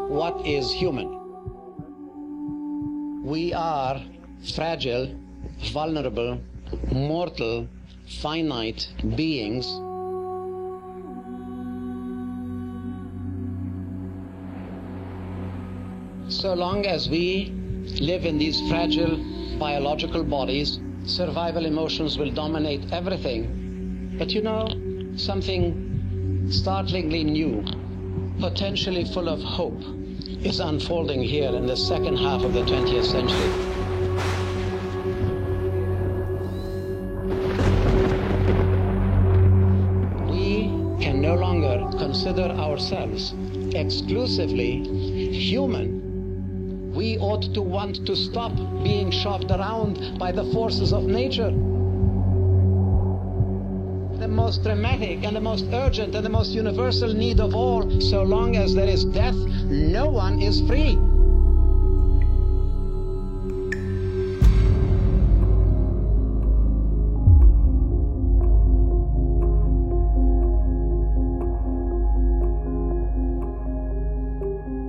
what is human. We are fragile, vulnerable, mortal, finite beings. So long as we live in these fragile biological bodies, survival emotions will dominate everything. But you know, something startlingly new, potentially full of hope, is unfolding here in the second half of the 20th century. We can no longer consider ourselves exclusively human. We ought to want to stop being shoved around by the forces of nature. The most dramatic and the most urgent and the most universal need of all, so long as there is death, no one is free.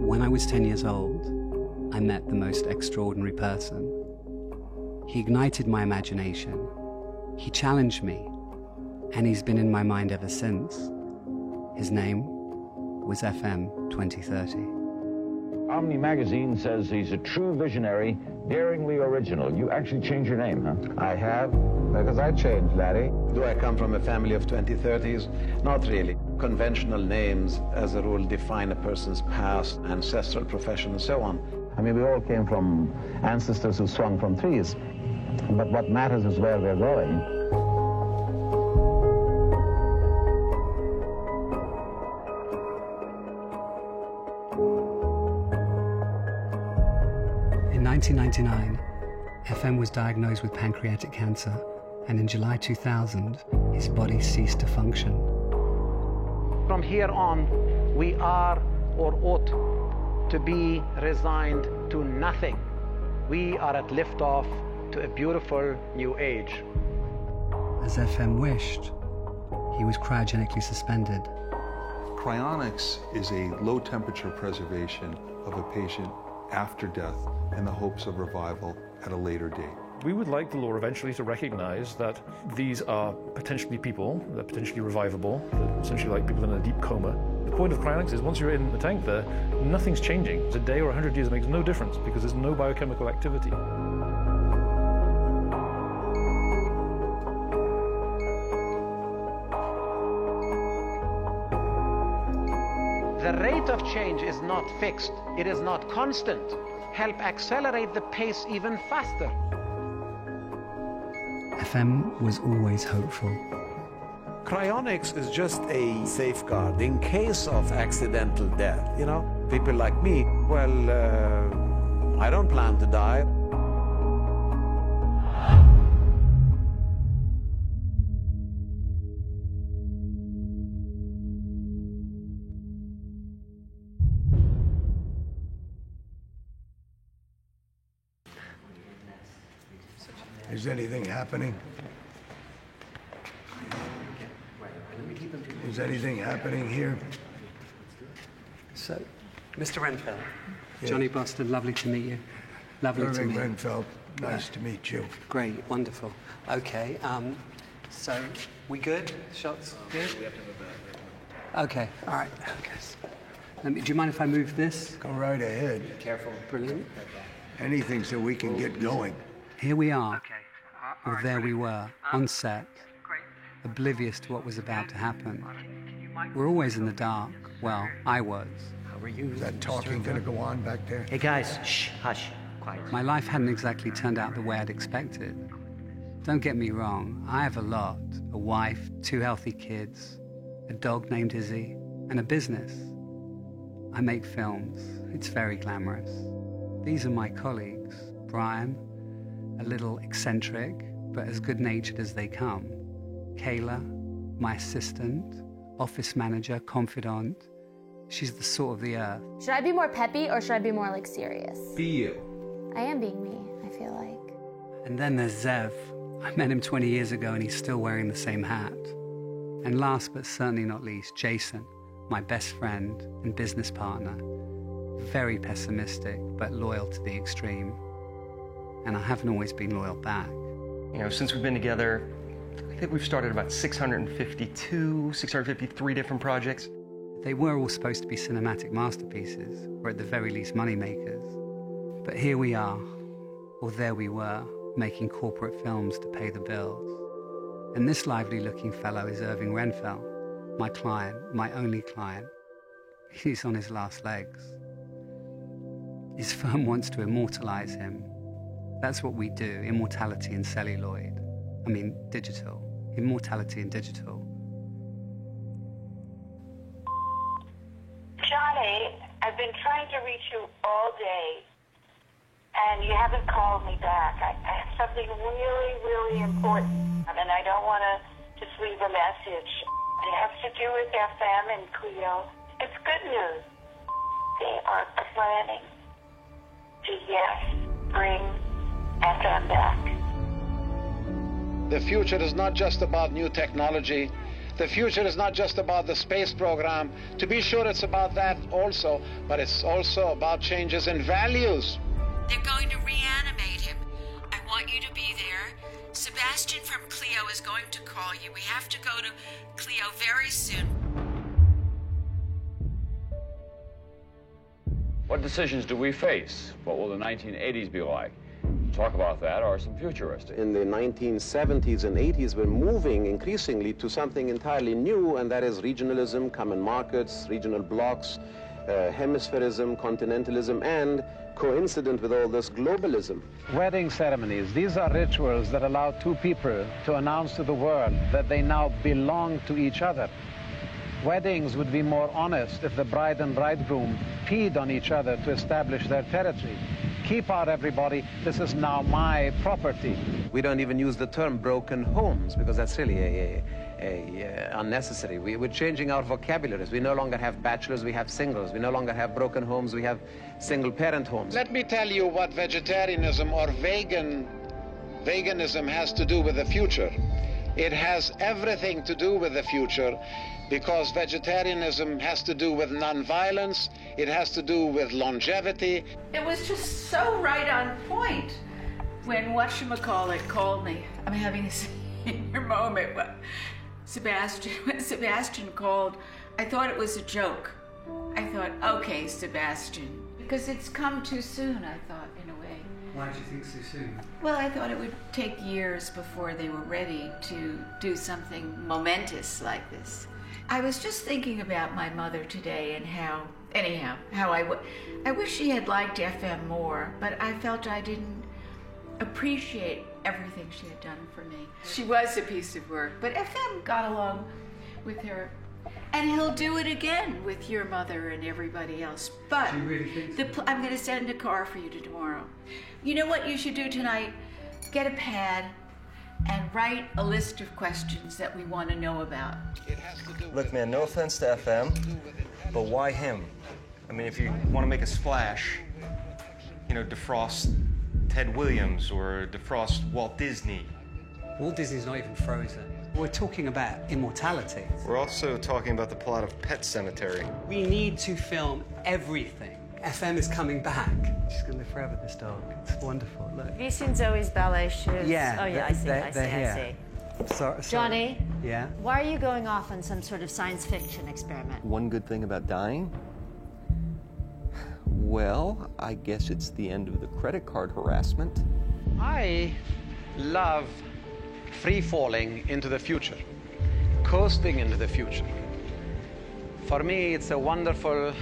When I was 10 years old, I met the most extraordinary person. He ignited my imagination. He challenged me, and he's been in my mind ever since. His name was FM 2030. Omni Magazine says he's a true visionary, daringly original. You actually changed your name, huh? I have, because I changed, Larry. Do I come from a family of 2030s? Not really. Conventional names, as a rule, define a person's past, ancestral profession, and so on. I mean, we all came from ancestors who swung from trees. But what matters is where we're going. In 1999, FM was diagnosed with pancreatic cancer, and in July 2000, his body ceased to function. From here on, we are or ought to be resigned to nothing. We are at liftoff to a beautiful new age. As FM wished, he was cryogenically suspended. Cryonics is a low-temperature preservation of a patient after death in the hopes of revival at a later date. We would like the law eventually to recognize that these are potentially people, they're potentially revivable, they're essentially like people in a deep coma. The point of cryonics is once you're in the tank there, nothing's changing. It's a day or 100 years, it makes no difference because there's no biochemical activity. The rate of change is not fixed, it is not constant. Help accelerate the pace even faster. FM was always hopeful. Cryonics is just a safeguard in case of accidental death. You know, people like me, well, I don't plan to die. Is anything happening? Is anything happening here? So, Mr. Renfeld, Yes. Johnny Boston, lovely to meet you. Lovely to Irving meet you. Renfeld, nice to meet you. Great, wonderful. Okay, so we good? Shots good? Okay, all right. Okay. Do you mind if I move this? Go right ahead. Careful. Brilliant. Anything so we can get going. Here we are, or there we were, on set, oblivious to what was about to happen. We're always in the dark. Well, I was. How are you? Is that talking going to go on back there? Hey guys, shh, hush, quiet. My life hadn't exactly turned out the way I'd expected. Don't get me wrong, I have a lot. A wife, 2 healthy kids, a dog named Izzy, and a business. I make films. It's very glamorous. These are my colleagues. Brian, a little eccentric, but as good-natured as they come. Kayla, my assistant, office manager, confidant. She's the salt of the earth. Should I be more peppy or should I be more like serious? Be you. I am being me, I feel like. And then there's Zev. I met him 20 years ago and he's still wearing the same hat. And last but certainly not least, Jason, my best friend and business partner. very pessimistic, but loyal to the extreme. And I haven't always been loyal back. You know, since we've been together, I think we've started about 653 different projects. They were all supposed to be cinematic masterpieces, or at the very least money makers. But here we are, or there we were, making corporate films to pay the bills. And this lively-looking fellow is Irving Renfell, my client, my only client. He's on his last legs. His firm wants to immortalize him. That's what we do, immortality in celluloid. I mean, digital. Immortality in digital. Johnny, I've been trying to reach you all day, and you haven't called me back. I have something really, really important, and I don't want to just leave a message. It has to do with FM and Clio. It's good news. They are planning to, bring FM back. The future is not just about new technology. The future is not just about the space program. To be sure, it's about that also, but it's also about changes in values. They're going to reanimate him. I want you to be there. Sebastian from Clio is going to call you. We have to go to Clio very soon. What decisions do we face? What will the 1980s be like? Talk about that or some futuristic. In the 1970s and 80s, we're moving increasingly to something entirely new, and that is regionalism, common markets, regional blocks, hemispherism, continentalism, and coincident with all this, globalism. Wedding ceremonies, these are rituals that allow two people to announce to the world that they now belong to each other. Weddings would be more honest if the bride and bridegroom peed on each other to establish their territory. Keep out, everybody. This is now my property. We don't even use the term broken homes because that's really unnecessary. We're changing our vocabularies. We no longer have bachelors, we have singles. We no longer have broken homes, we have single-parent homes. Let me tell you what vegetarianism or veganism has to do with the future. It has everything to do with the future, because vegetarianism has to do with nonviolence, it has to do with longevity. It was just so right on point when whatchamacallit called me. I'm having a senior moment. When Sebastian called, I thought it was a joke. I thought, okay, Sebastian, because it's come too soon, I thought, in a way. Why did you think so soon? Well, I thought it would take years before they were ready to do something momentous like this. I was just thinking about my mother today and how I wish she had liked FM more, but I felt I didn't appreciate everything she had done for me. She was a piece of work, but FM got along with her. And he'll do it again with your mother and everybody else. But do you really think so? I'm going to send a car for you tomorrow. You know what you should do tonight? Get a pad and write a list of questions that we want to know about. Look, man, no offense to FM, but why him? I mean, if you want to make a splash, defrost Ted Williams or defrost Walt Disney. Walt Disney's not even frozen. We're talking about immortality. We're also talking about the plot of Pet Sematary. We need to film everything. FM is coming back. She's going to live forever, this dog. It's wonderful, look. Have you seen Zoe's ballet shoes? Yeah. Oh, yeah, I see. Sorry. Johnny? Yeah? Why are you going off on some sort of science fiction experiment? One good thing about dying? Well, I guess it's the end of the credit card harassment. I love free-falling into the future, coasting into the future. For me, it's a wonderful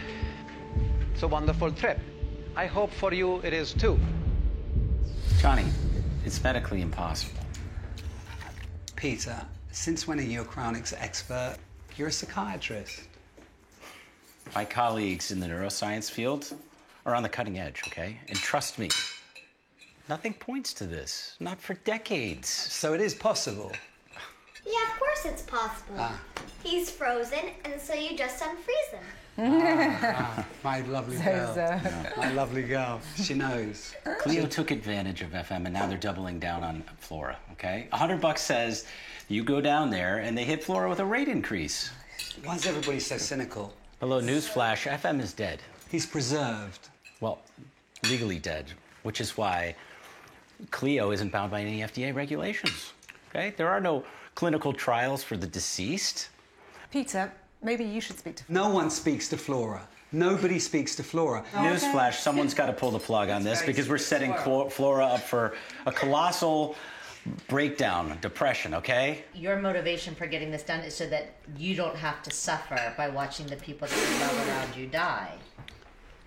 trip. I hope for you it is too. Johnny, it's medically impossible. Peter, since when are you a cryonics expert? You're a psychiatrist. My colleagues in the neuroscience field are on the cutting edge, okay? And trust me, nothing points to this, not for decades. So it is possible? Yeah, of course it's possible. He's frozen, and so you just unfreeze him. My lovely girl. My lovely girl. She knows. Clio took advantage of FM, and now they're doubling down on Flora, okay? $100 says you go down there, and they hit Flora with a rate increase. Why is everybody so cynical? Hello, newsflash, FM is dead. He's preserved. Well, legally dead, which is why Cleo isn't bound by any FDA regulations. Okay? There are no clinical trials for the deceased. Peter, maybe you should speak to No one speaks to Flora. Nobody speaks to Flora. Newsflash, someone's got to pull the plug on this because we're setting Flora up for a colossal breakdown, depression, okay? Your motivation for getting this done is so that you don't have to suffer by watching the people that you love around you die.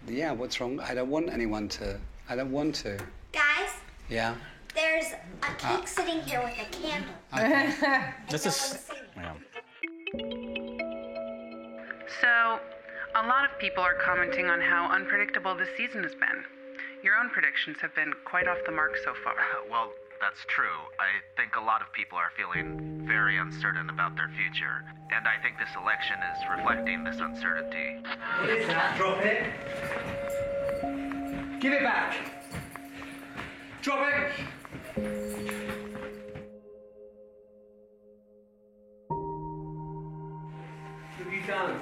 Yeah, what's wrong? I don't want anyone to. I don't want to. Guys, Yeah? there's a cake sitting here with a candle. Okay. This is... Yeah. So, a lot of people are commenting on how unpredictable this season has been. Your own predictions have been quite off the mark so far. Well, that's true. I think a lot of people are feeling very uncertain about their future, and I think this election is reflecting this uncertainty. What is that? Drop it. Give it back. Drop it. What have you done?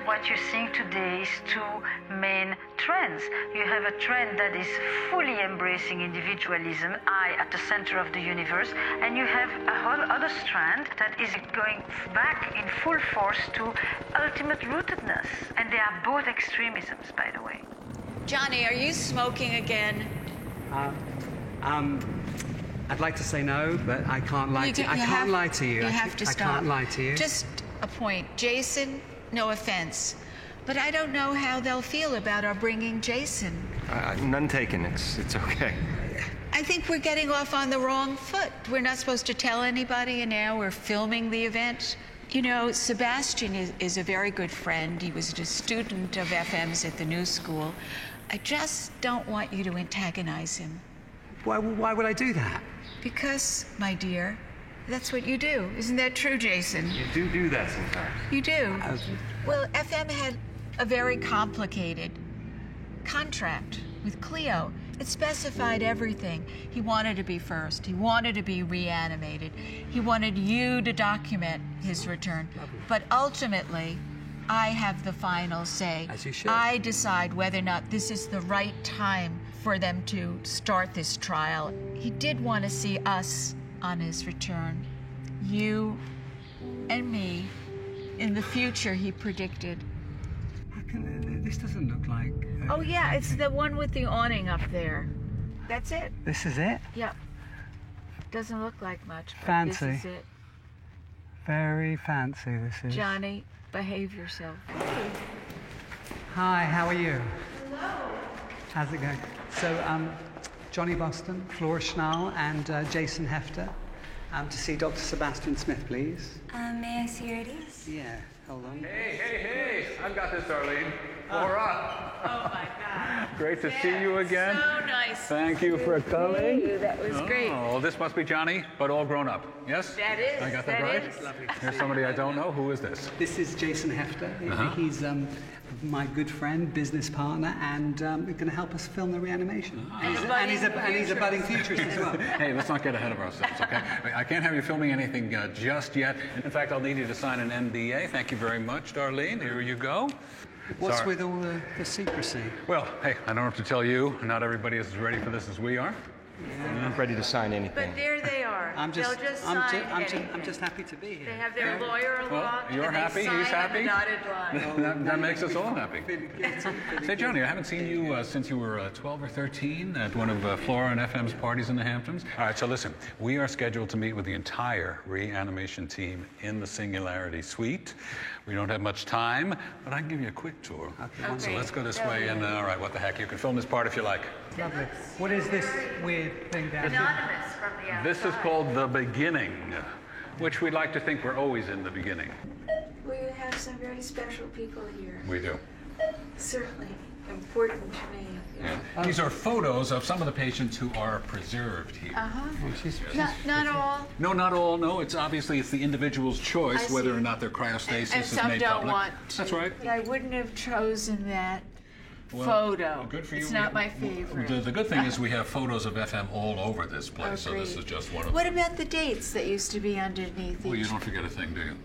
What you're seeing today is two main trends. You have a trend that is fully embracing individualism, I at the center of the universe, and you have a whole other strand that is going back in full force to ultimate rootedness. And they are both extremisms, by the way. Johnny, are you smoking again? I'd like to say no, but I can't lie to you. I can't lie to you. You have to stop. I can't lie to you. Just a point. Jason, no offense, but I don't know how they'll feel about our bringing Jason. None taken. It's okay. I think we're getting off on the wrong foot. We're not supposed to tell anybody, and now we're filming the event. You know, Sebastian is a very good friend. He was a student of FM's at the New School. I just don't want you to antagonize him. Why would I do that? Because, my dear, that's what you do. Isn't that true, Jason? You do that sometimes. You do. Well, FM had a very complicated contract with Cleo. It specified everything. He wanted to be first. He wanted to be reanimated. He wanted you to document his return. But ultimately, I have the final say. As you should. I decide whether or not this is the right time for them to start this trial. He did want to see us on his return. You and me in the future, he predicted. This doesn't look like... Oh, yeah, it's the one with the awning up there. That's it. This is it? Yep. Doesn't look like much, but Fancy. this is it. Very fancy, this is. Johnny, behave yourself. Hi, how are you? Hello. How's it going? So, Johnny Boston, Flora Schnall, and Jason Hefter. To see Dr. Sebastian Smith, please. May I see your IDs? Yeah, hold on. Hey, I've got this, Darlene. Flora. Oh, my God. Great to see you again. So nice. Thank you for coming. Thank you. That was great. Oh, this must be Johnny, but all grown up. Yes? That is. I got that right? Is. Here's somebody I don't know. Who is this? This is Jason Hefter. He's my good friend, business partner, and going to help us film the reanimation. And he's a budding futurist as well. Hey, let's not get ahead of ourselves, okay? I can't have you filming anything just yet. In fact, I'll need you to sign an NDA. Thank you very much, Darlene. Here you go. What's with all the secrecy? Well, hey, I don't have to tell you. Not everybody is as ready for this as we are. I'm not ready to sign anything. But there they are. They'll just sign anything. I'm just happy to be here. They have their lawyer along. Well, you're and happy. They sign He's happy. on the dotted line. That makes us all happy. Say, Johnny, I haven't seen you since you were 12 or 13 at one of Flora and FM's parties in the Hamptons. All right, so listen, we are scheduled to meet with the entire reanimation team in the Singularity Suite. We don't have much time, but I can give you a quick tour. Okay. So let's go this way, and all right, what the heck, you can film this part if you like. Lovely. What is this weird thing down here? Anonymous from the outside. This is called The Beginning, which we'd like to think we're always in the beginning. We have some very special people here. We do. Certainly important to me. Yeah. These are photos of some of the patients who are preserved here. Not all. No, not all. No, it's the individual's choice whether or not their cryostasis And is some made don't public. want to. That's right. I wouldn't have chosen that photo. Good for you. It's not my favorite. The good thing is we have photos of FM all over this place, so this is just one of What them. about the dates that used to be underneath Well, you each? don't forget a thing, do you?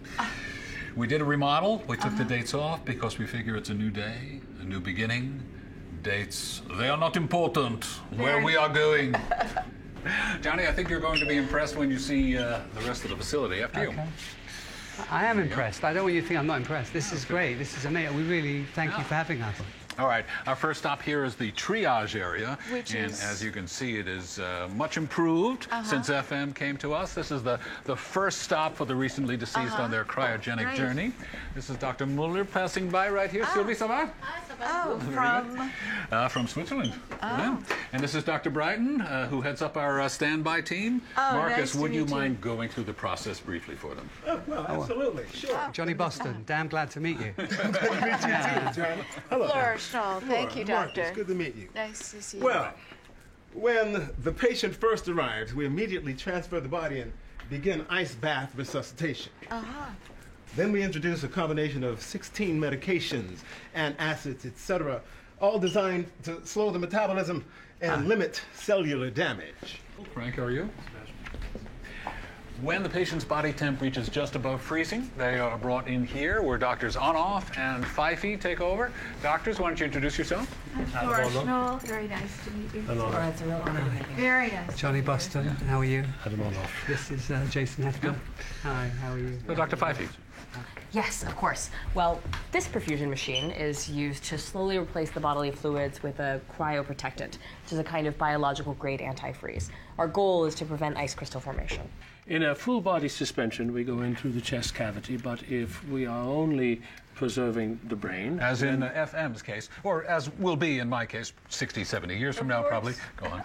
We did a remodel. We took the dates off because we figure it's a new day, a new beginning. Dates, they are not important. Where we are going. Johnny, I think you're going to be impressed when you see the rest of the facility. After you. I am impressed. I don't want you to think I'm not impressed. This is great. This is amazing. We really thank you for having us. All right, our first stop here is the triage area. Which and is- as you can see, it is much improved since FM came to us. This is the first stop for the recently deceased on their cryogenic journey. This is Dr. Muller passing by right here. Sylvie, ça va? Oh, From Switzerland. Oh. Yeah. And this is Dr. Brighton, who heads up our standby team. Oh, Marcus, nice to would you meet you. mind going through the process briefly for them? Well, absolutely, sure. Johnny Boston, damn glad to meet you. Good to meet you too, John. Hello. Flora Schnoll. Thank you, Marcus, Doctor. good to meet you. Nice to see you. Well, when the patient first arrives, we immediately transfer the body and begin ice bath resuscitation. Then we introduce a combination of 16 medications, antacids, etc., all designed to slow the metabolism and limit cellular damage. Frank, how are you? When the patient's body temp reaches just above freezing, they are brought in here where doctors Onoff and Pfeiffe take over. Doctors, why don't you introduce yourself? Flora Schnoll. Very nice to meet you. Flora, it's a real honor. Very nice. Johnny Boston, how are you? This is Jason Hefner. Hi, how are you? Dr. Pfeiffe. Yes, of course. Well, this perfusion machine is used to slowly replace the bodily fluids with a cryoprotectant, which is a kind of biological grade antifreeze. Our goal is to prevent ice crystal formation. In a full body suspension, we go in through the chest cavity, but if we are only preserving the brain... As in FM's case, or as will be in my case, 60, 70 years from now, probably. Go on.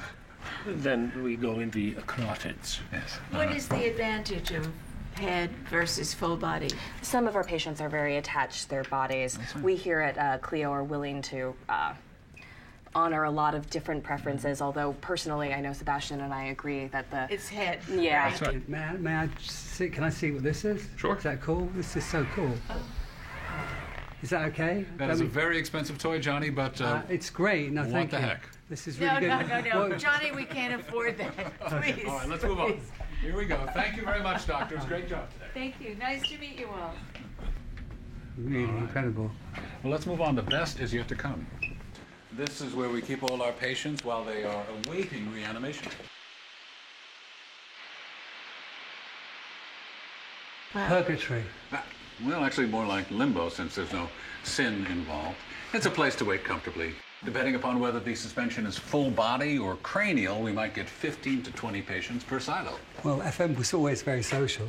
Then we go in the carotids. Yes. What is the advantage of head versus full body? Some of our patients are very attached to their bodies. We here at Clio are willing to honor a lot of different preferences, although personally I know Sebastian and I agree that the... It's head. Yeah. That's right. May I see, can I see what this is? Sure. Is that cool? This is so cool. Is that okay? That is a very expensive toy, Johnny, but it's great. No, thank you. What the heck? This is really No, good. no, no, no. Well, Johnny, we can't afford that. Please. All right, let's move on. Here we go. Thank you very much, doctors. Great job today. Thank you. Nice to meet you all. Really incredible. Well, let's move on. The best is yet to come. This is where we keep all our patients while they are awaiting reanimation. Purgatory. Well, actually more like limbo since there's no sin involved. It's a place to wait comfortably. Depending upon whether the suspension is full body or cranial, we might get 15 to 20 patients per silo. Well, FM was always very social.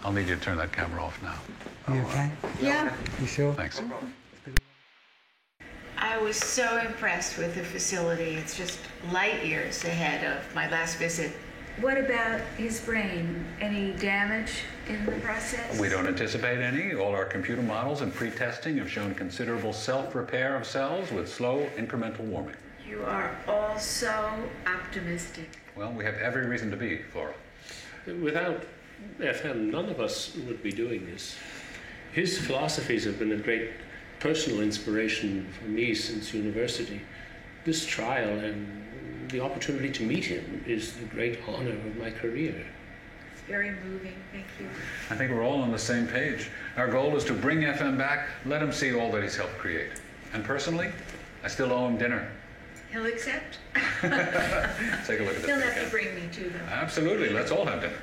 I'll need you to turn that camera off now. Are you okay? Yeah. You sure? Thanks. I was so impressed with the facility. It's just light years ahead of my last visit. What about his brain? Any damage in the process? We don't anticipate any. All our computer models and pre-testing have shown considerable self-repair of cells with slow incremental warming. You are all so optimistic. Well, we have every reason to be, Flora. Without FM, none of us would be doing this. His philosophies have been a great personal inspiration for me since university. This trial and the opportunity to meet him is the great honor of my career. It's very moving. Thank you. I think we're all on the same page. Our goal is to bring FM back, let him see all that he's helped create. And personally, I still owe him dinner. He'll accept? Take a look at this. He'll have to bring me to them. Absolutely. Let's all have dinner.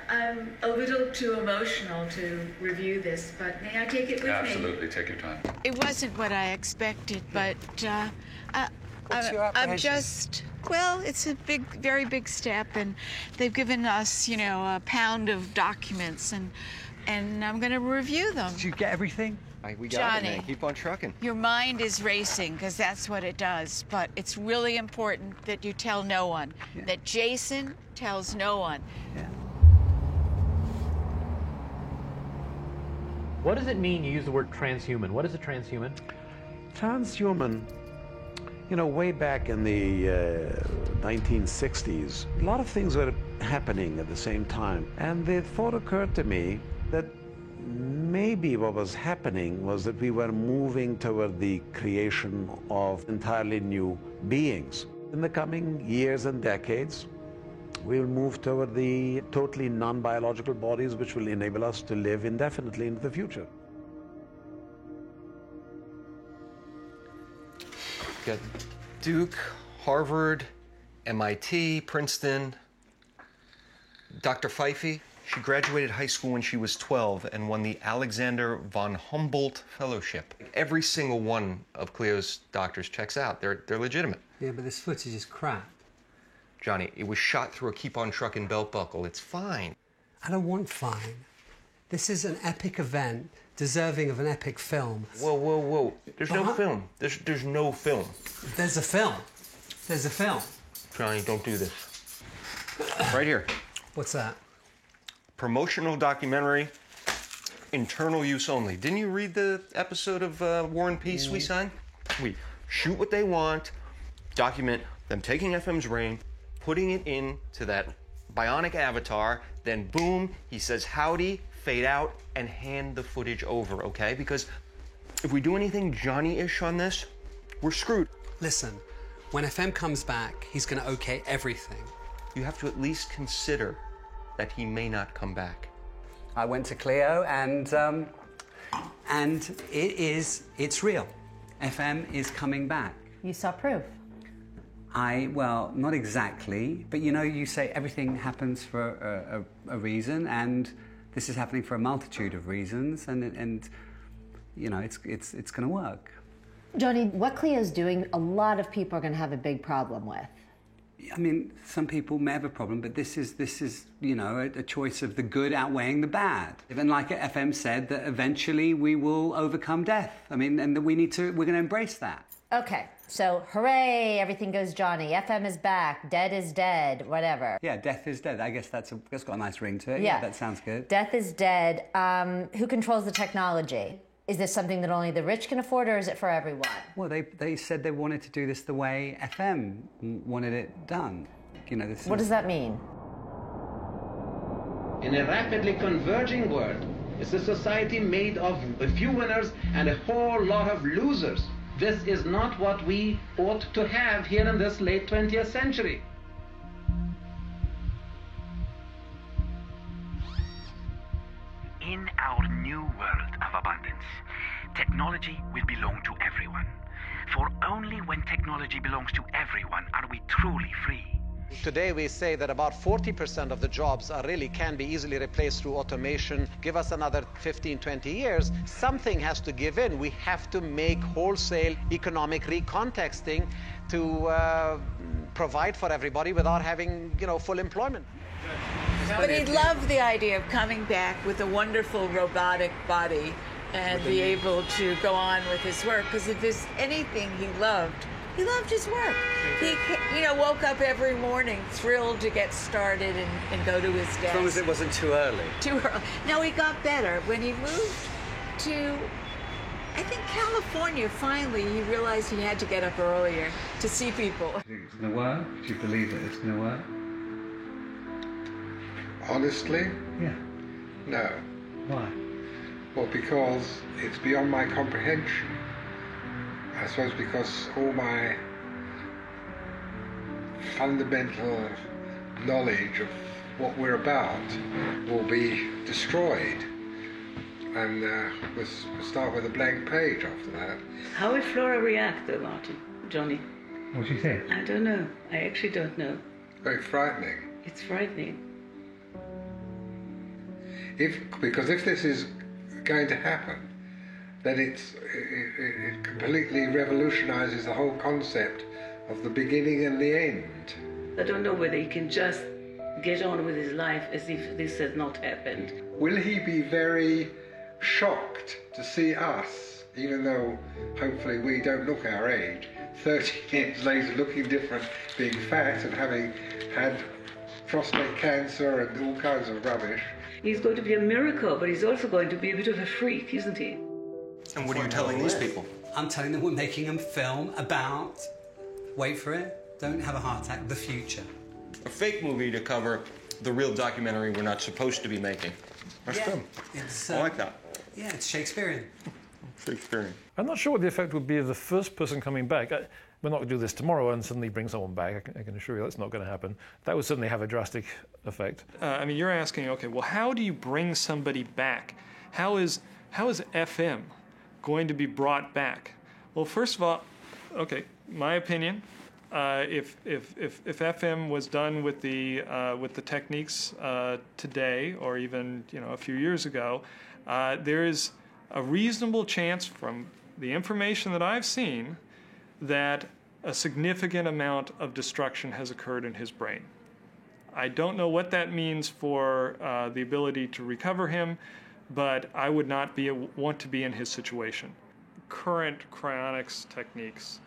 I'm a little too emotional to review this, but may I take it with me? Absolutely. Take your time. It wasn't what I expected, but What's your I'm apprehension? just, well, it's a big, very big step, and they've given us, you know, a pound of documents, and I'm going to review them. Did you get everything? We got it, Johnny. man. Keep on trucking. Your mind is racing, because that's what it does, but it's really important that you tell no one, that Jason tells no one. What does it mean you use the word transhuman? What is a transhuman? Transhuman, you know, way back in the 1960s, a lot of things were happening at the same time. And the thought occurred to me that maybe what was happening was that we were moving toward the creation of entirely new beings. In the coming years and decades, we will move toward the totally non-biological bodies which will enable us to live indefinitely into the future. Got Duke, Harvard, MIT, Princeton. Dr. Pfeiffe, she graduated high school when she was 12 and won the Alexander von Humboldt Fellowship. Every single one of Cleo's doctors checks out. They're legitimate. Yeah, but this footage is crap. Johnny, it was shot through a keep-on trucking belt buckle. It's fine. I don't want fine. This is an epic event, deserving of an epic film. Whoa, whoa, whoa. There's no film. There's no film. There's a film. There's a film. Johnny, don't do this. Right here. What's that? Promotional documentary, internal use only. Didn't you read the episode of War and Peace we signed? We shoot what they want, document them taking FM's brain, putting it into that bionic avatar, then boom, he says howdy, fade out, and hand the footage over, okay? Because if we do anything Johnny-ish on this, we're screwed. Listen, when FM comes back, he's gonna okay everything. You have to at least consider that he may not come back. I went to Cleo and it's real. FM is coming back. You saw proof. Well, not exactly, but you know, you say everything happens for a reason, and this is happening for a multitude of reasons, and you know, it's going to work. Johnny, what Cleo's doing, a lot of people are going to have a big problem with. I mean, some people may have a problem, but this is you know, a choice of the good outweighing the bad. Even like FM said, that eventually we will overcome death. I mean, and we're going to embrace that. Okay, so hooray, everything goes Johnny. FM is back, dead is dead, whatever. Yeah, death is dead. I guess that's got a nice ring to it. Yeah, that sounds good. Death is dead. Who controls the technology? Is this something that only the rich can afford, or is it for everyone? Well, they said they wanted to do this the way FM wanted it done. You know, this. What does that mean? In a rapidly converging world, it's a society made of a few winners and a whole lot of losers. This is not what we ought to have here in this late 20th century. In our new world of abundance, technology will belong to everyone. For only when technology belongs to everyone are we truly free. Today we say that about 40% of the jobs can be easily replaced through automation. Give us another 15, 20 years. Something has to give in. We have to make wholesale economic recontexting to provide for everybody without having, you know, full employment. But he loved the idea of coming back with a wonderful robotic body and be able to go on with his work, because if there's anything he loved his work. He, you know, woke up every morning thrilled to get started and go to his desk. As long as it wasn't too early. Too early. No, he got better. When he moved to, I think, California, finally, he realized he had to get up earlier to see people. Do you think it's going to work? Do you believe that it's going to work? Honestly? Yeah. No. Why? Well, because it's beyond my comprehension. I suppose because all my fundamental knowledge of what we're about will be destroyed. And we'll start with a blank page after that. How will Flora react, though, Martin? Johnny? What do you think? I don't know. I actually don't know. Very frightening. It's frightening. Because if this is going to happen, then it completely revolutionizes the whole concept of the beginning and the end. I don't know whether he can just get on with his life as if this had not happened. Will he be very shocked to see us, even though hopefully we don't look our age, 30 years later looking different, being fat and having had prostate cancer and all kinds of rubbish? He's going to be a miracle, but he's also going to be a bit of a freak, isn't he? And what are you telling these people? I'm telling them we're making a film about, wait for it, don't have a heart attack, the future. A fake movie to cover the real documentary we're not supposed to be making. Nice film. I like that. Yeah, it's Shakespearean. Shakespearean. I'm not sure what the effect would be of the first person coming back. We're not going to do this tomorrow and suddenly bring someone back. I can assure you that's not going to happen. That would certainly have a drastic effect. I mean, you're asking, okay, well, how do you bring somebody back? How is FM going to be brought back? Well, first of all, okay, my opinion, if FM was done with the techniques today, or even a few years ago, there is a reasonable chance from the information that I've seen that a significant amount of destruction has occurred in his brain. I don't know what that means for the ability to recover him, but I would not want to be in his situation. Current cryonics techniques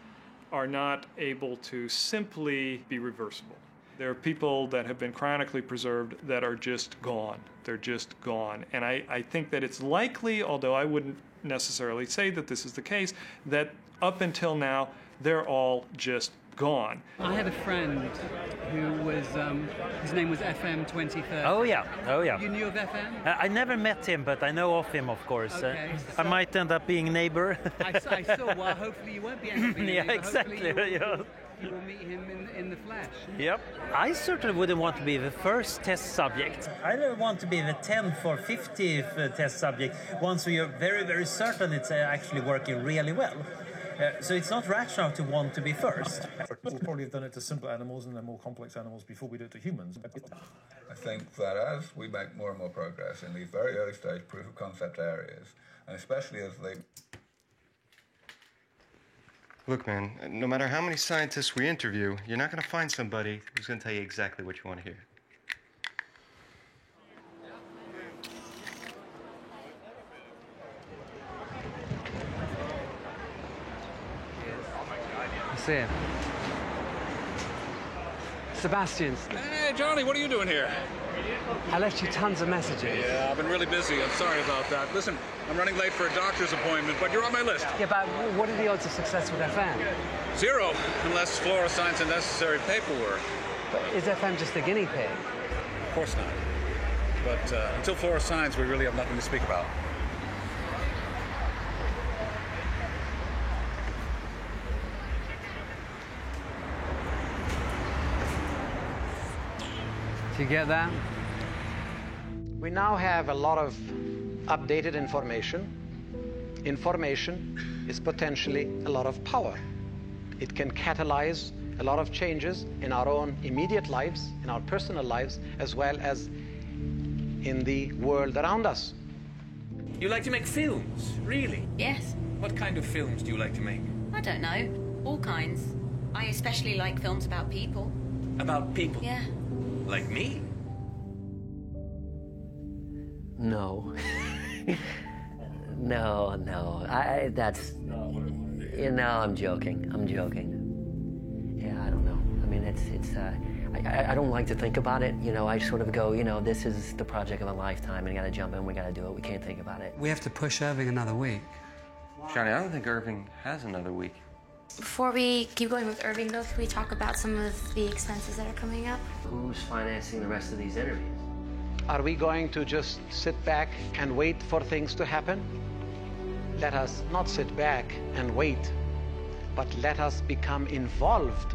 are not able to simply be reversible. There are people that have been cryonically preserved that are just gone. They're just gone. And I think that it's likely, although I wouldn't necessarily say that this is the case, that up until now, they're all just gone. I had a friend who was, his name was FM 2030. Oh yeah. You knew of FM? I never met him, but I know of him, of course. Okay, I might end up being neighbor. I saw, well, hopefully you won't be anything. Yeah, exactly. You will meet him in the flesh. Yep. I certainly wouldn't want to be the first test subject. I don't want to be the 10th or 50th test subject once we are very, very certain it's actually working really well. So it's not rational to want to be first. We'll probably have done it to simple animals and then more complex animals before we do it to humans. I think that as we make more and more progress in these very early stage proof of concept areas, and especially as they... Look, man, no matter how many scientists we interview, you're not going to find somebody who's going to tell you exactly what you want to hear. See him. Sebastian. Hey, Johnny, what are you doing here? I left you tons of messages. Yeah, I've been really busy. I'm sorry about that. Listen, I'm running late for a doctor's appointment, but you're on my list. Yeah, but what are the odds of success with FM? 0, unless Flora signs the necessary paperwork. But is FM just a guinea pig? Of course not. But until Flora signs, we really have nothing to speak about. Do you get that? We now have a lot of updated information. Information is potentially a lot of power. It can catalyze a lot of changes in our own immediate lives, in our personal lives, as well as in the world around us. You like to make films, really? Yes. What kind of films do you like to make? I don't know. All kinds. I especially like films about people. About people? Yeah. Like me? No. No. That's... I'm joking. Yeah, I don't know. I mean, I don't like to think about it. I sort of go, this is the project of a lifetime, and we gotta jump in, we gotta do it. We can't think about it. We have to push Irving another week. Johnny, I don't think Irving has another week. Before we keep going with Irving, though, can we talk about some of the expenses that are coming up? Who's financing the rest of these interviews? Are we going to just sit back and wait for things to happen? Let us not sit back and wait, but let us become involved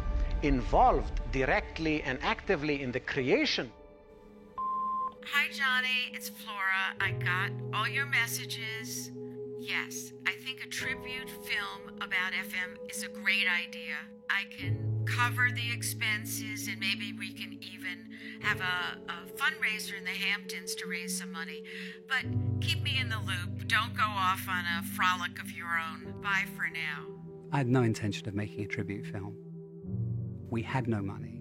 directly and actively in the creation. Hi, Johnny. It's Flora. I got all your messages. Yes, I think a tribute film about FM is a great idea. I can cover the expenses, and maybe we can even have a fundraiser in the Hamptons to raise some money. But keep me in the loop. Don't go off on a frolic of your own. Bye for now. I had no intention of making a tribute film. We had no money.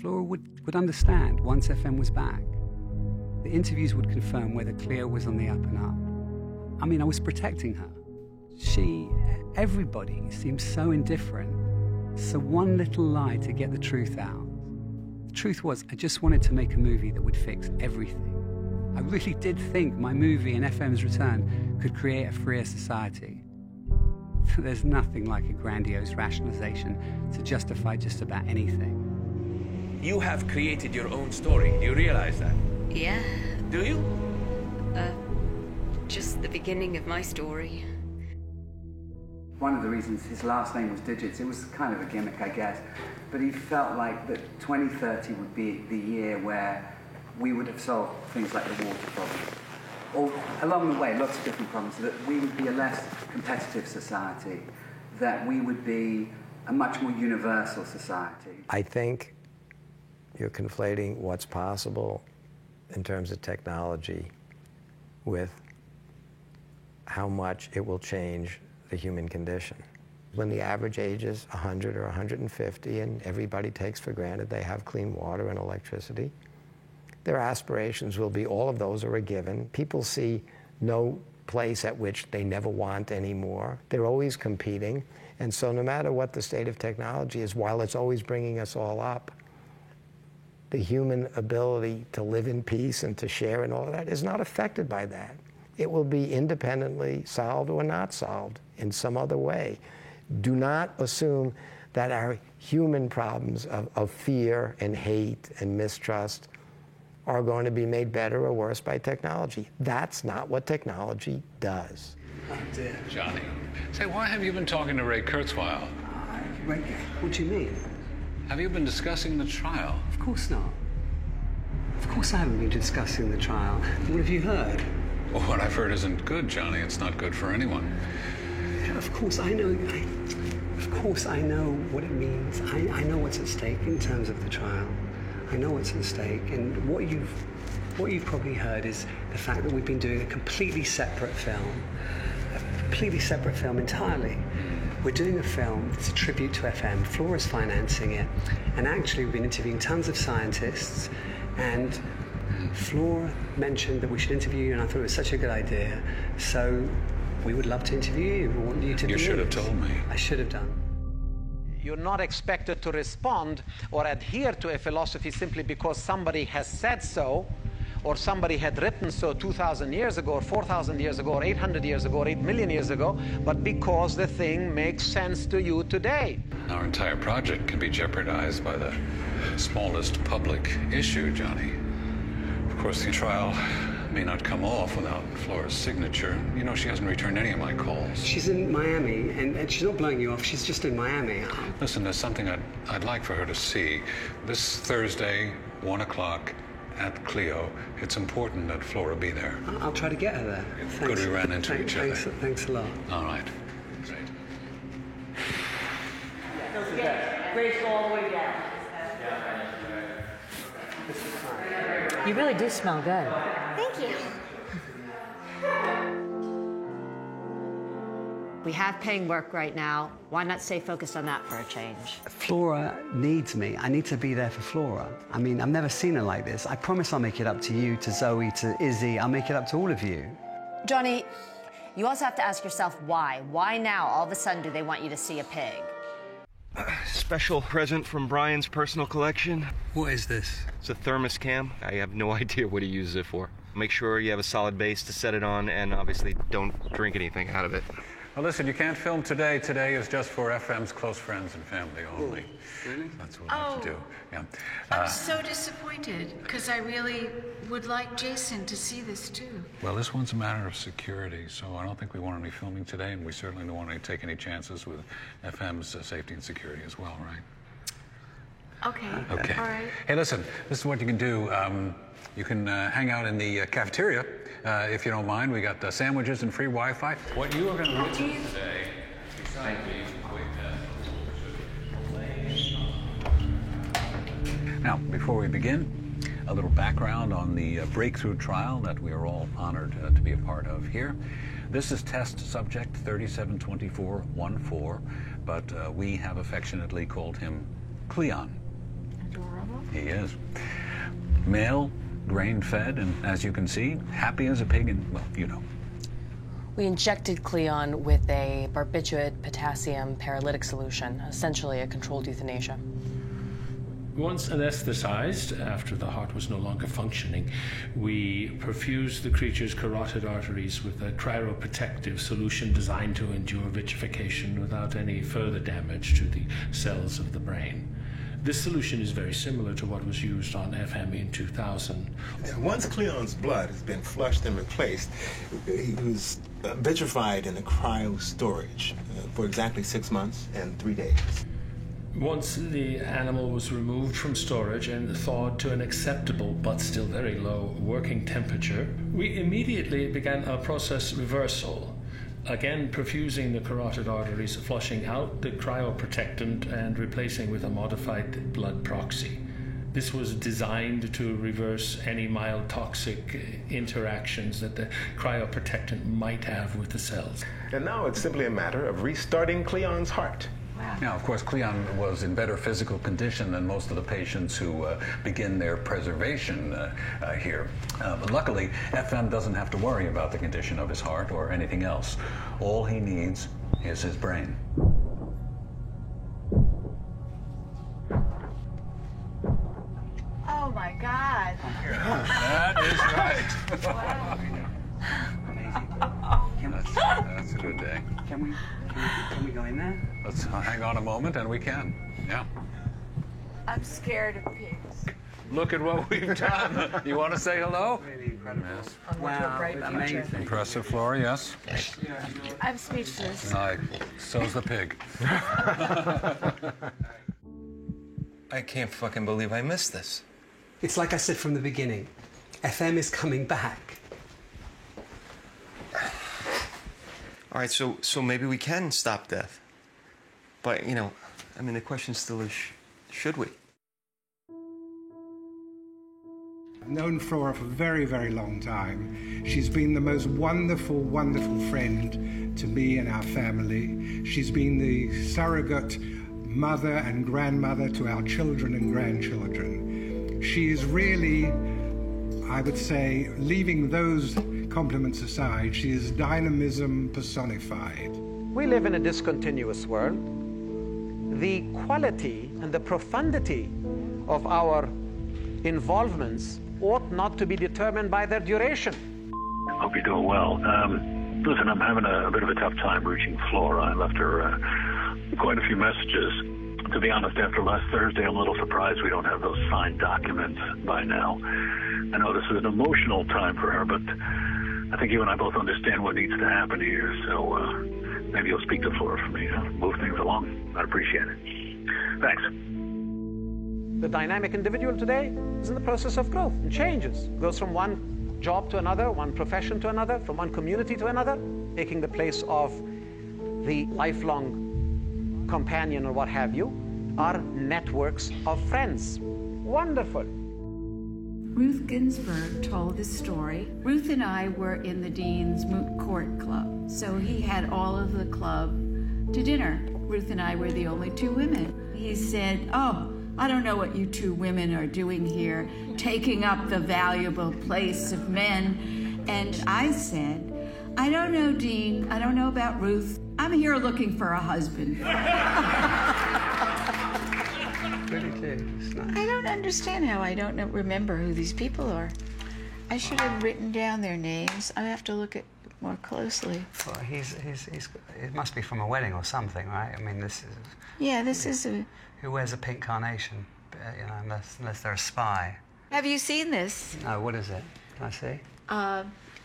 Flora would understand once FM was back. The interviews would confirm whether Cleo was on the up and up. I mean, I was protecting her. Everybody seemed so indifferent. So one little lie to get the truth out. The truth was, I just wanted to make a movie that would fix everything. I really did think my movie and FM's return could create a freer society. There's nothing like a grandiose rationalization to justify just about anything. You have created your own story. Do you realize that? Yeah, Do you? Just the beginning of my story. One of the reasons his last name was Digits, it was kind of a gimmick, I guess, but he felt like that 2030 would be the year where we would have solved things like the water problem. Or along the way, lots of different problems, that we would be a less competitive society, that we would be a much more universal society. I think you're conflating what's possible in terms of technology with how much it will change the human condition. When the average age is 100 or 150 and everybody takes for granted they have clean water and electricity, their aspirations will be all of those are a given. People see no place at which they never want anymore. They're always competing. And so no matter what the state of technology is, while it's always bringing us all up, the human ability to live in peace and to share and all of that is not affected by that. It will be independently solved or not solved in some other way. Do not assume that our human problems of fear and hate and mistrust are going to be made better or worse by technology. That's not what technology does. Oh dear. Johnny, say, why have you been talking to Ray Kurzweil? Ray, what do you mean? Have you been discussing the trial? Of course not. Of course I haven't been discussing the trial. What have you heard? Well, what I've heard isn't good, Johnny. It's not good for anyone. Of course I know. Of course I know what it means. I know what's at stake in terms of the trial. I know what's at stake, and what you've probably heard is the fact that we've been doing a completely separate film entirely. We're doing a film that's a tribute to FM. Flora's financing it, and actually we've been interviewing tons of scientists, and Flora mentioned that we should interview you, and I thought it was such a good idea. So we would love to interview you. We want you to be. You should have told me. I should have done. You're not expected to respond or adhere to a philosophy simply because somebody has said so, or somebody had written so 2,000 years ago, or 4,000 years ago, or 800 years ago, or 8 million years ago, but because the thing makes sense to you today. Our entire project can be jeopardized by the smallest public issue, Johnny. Of course, the trial may not come off without Flora's signature. You know, she hasn't returned any of my calls. She's in Miami, and she's not blowing you off. She's just in Miami. Listen, there's something I'd like for her to see. This Thursday, 1 o'clock at Clio. It's important that Flora be there. I'll try to get her there. Good Thanks. we ran into each other. Thanks a lot. All right. Grace, go all the way down. You really do smell good. Thank you. We have paying work right now. Why not stay focused on that for a change? Flora needs me. I need to be there for Flora. I mean, I've never seen her like this. I promise I'll make it up to you, to Zoe, to Izzy. I'll make it up to all of you. Johnny, you also have to ask yourself why. Why now, all of a sudden, do they want you to see a pig? Special present from Brian's personal collection. What is this? It's a thermos cam. I have no idea what he uses it for. Make sure you have a solid base to set it on, and obviously don't drink anything out of it. Well, listen, you can't film today. Today is just for FM's close friends and family only. Really? That's what we have to do. Yeah. I'm so disappointed, because I really would like Jason to see this too. Well, this one's a matter of security, so I don't think we want any filming today, and we certainly don't want to take any chances with FM's safety and security as well, right? Okay. Okay. All right. Hey, listen, this is what you can do. You can hang out in the cafeteria, if you don't mind. We got sandwiches and free Wi-Fi. What you are going to witness today, Now, before we begin, a little background on the breakthrough trial that we are all honored to be a part of here. This is test subject 372414, but we have affectionately called him Cleon. Adorable. He is. Male, grain-fed, and as you can see, happy as a pig, and, well, you know. We injected Cleon with a barbiturate potassium paralytic solution, essentially a controlled euthanasia. Once anesthetized, after the heart was no longer functioning, we perfused the creature's carotid arteries with a cryoprotective solution designed to endure vitrification without any further damage to the cells of the brain. This solution is very similar to what was used on FM in 2000. Once Cleon's blood has been flushed and replaced, he was vitrified in a cryo storage for exactly 6 months and 3 days. Once the animal was removed from storage and thawed to an acceptable but still very low working temperature, we immediately began a process reversal, again perfusing the carotid arteries, flushing out the cryoprotectant and replacing with a modified blood proxy. This was designed to reverse any mild toxic interactions that the cryoprotectant might have with the cells. And now it's simply a matter of restarting Cleon's heart. Now, of course, Cleon was in better physical condition than most of the patients who begin their preservation here. But luckily, FM doesn't have to worry about the condition of his heart or anything else. All he needs is his brain. Oh my God. That is right. Wow. That's a good day. Can we go in there? Let's hang on a moment, and we can. Yeah. I'm scared of pigs. Look at what we've done. You want to say hello? Really incredible. Yes. Wow, amazing. Impressive, Flora, yes? I'm speechless. So's the pig. I can't fucking believe I missed this. It's like I said from the beginning. FM is coming back. All right, so maybe we can stop death. But, you know, I mean, the question still is, should we? I've known Flora for a very, very long time. She's been the most wonderful, wonderful friend to me and our family. She's been the surrogate mother and grandmother to our children and grandchildren. She is really, I would say, leaving those compliments aside, she is dynamism personified. We live in a discontinuous world. The quality and the profundity of our involvements ought not to be determined by their duration. Hope you're doing well. Listen, I'm having a bit of a tough time reaching Flora. I left her quite a few messages. To be honest, after last Thursday, I'm a little surprised we don't have those signed documents by now. I know this is an emotional time for her, but I think you and I both understand what needs to happen here, so maybe you'll speak to Flora for me, move things along. I'd appreciate it. Thanks. The dynamic individual today is in the process of growth and changes. Goes from one job to another, one profession to another, from one community to another, taking the place of the lifelong companion or what have you, are networks of friends. Wonderful. Ruth Ginsburg told this story. Ruth and I were in the Dean's Moot Court Club, so he had all of the club to dinner. Ruth and I were the only two women. He said, "Oh, I don't know what you two women are doing here, taking up the valuable place of men." And I said, "I don't know, Dean. I don't know about Ruth. I'm here looking for a husband." Really clear. I don't understand how I don't remember who these people are. I should have written down their names. I have to look at it more closely. Well, it must be from a wedding or something, right? I mean, this is... Yeah, this is a... Who wears a pink carnation? You know, unless they're a spy. Have you seen this? No, what is it? Can I see?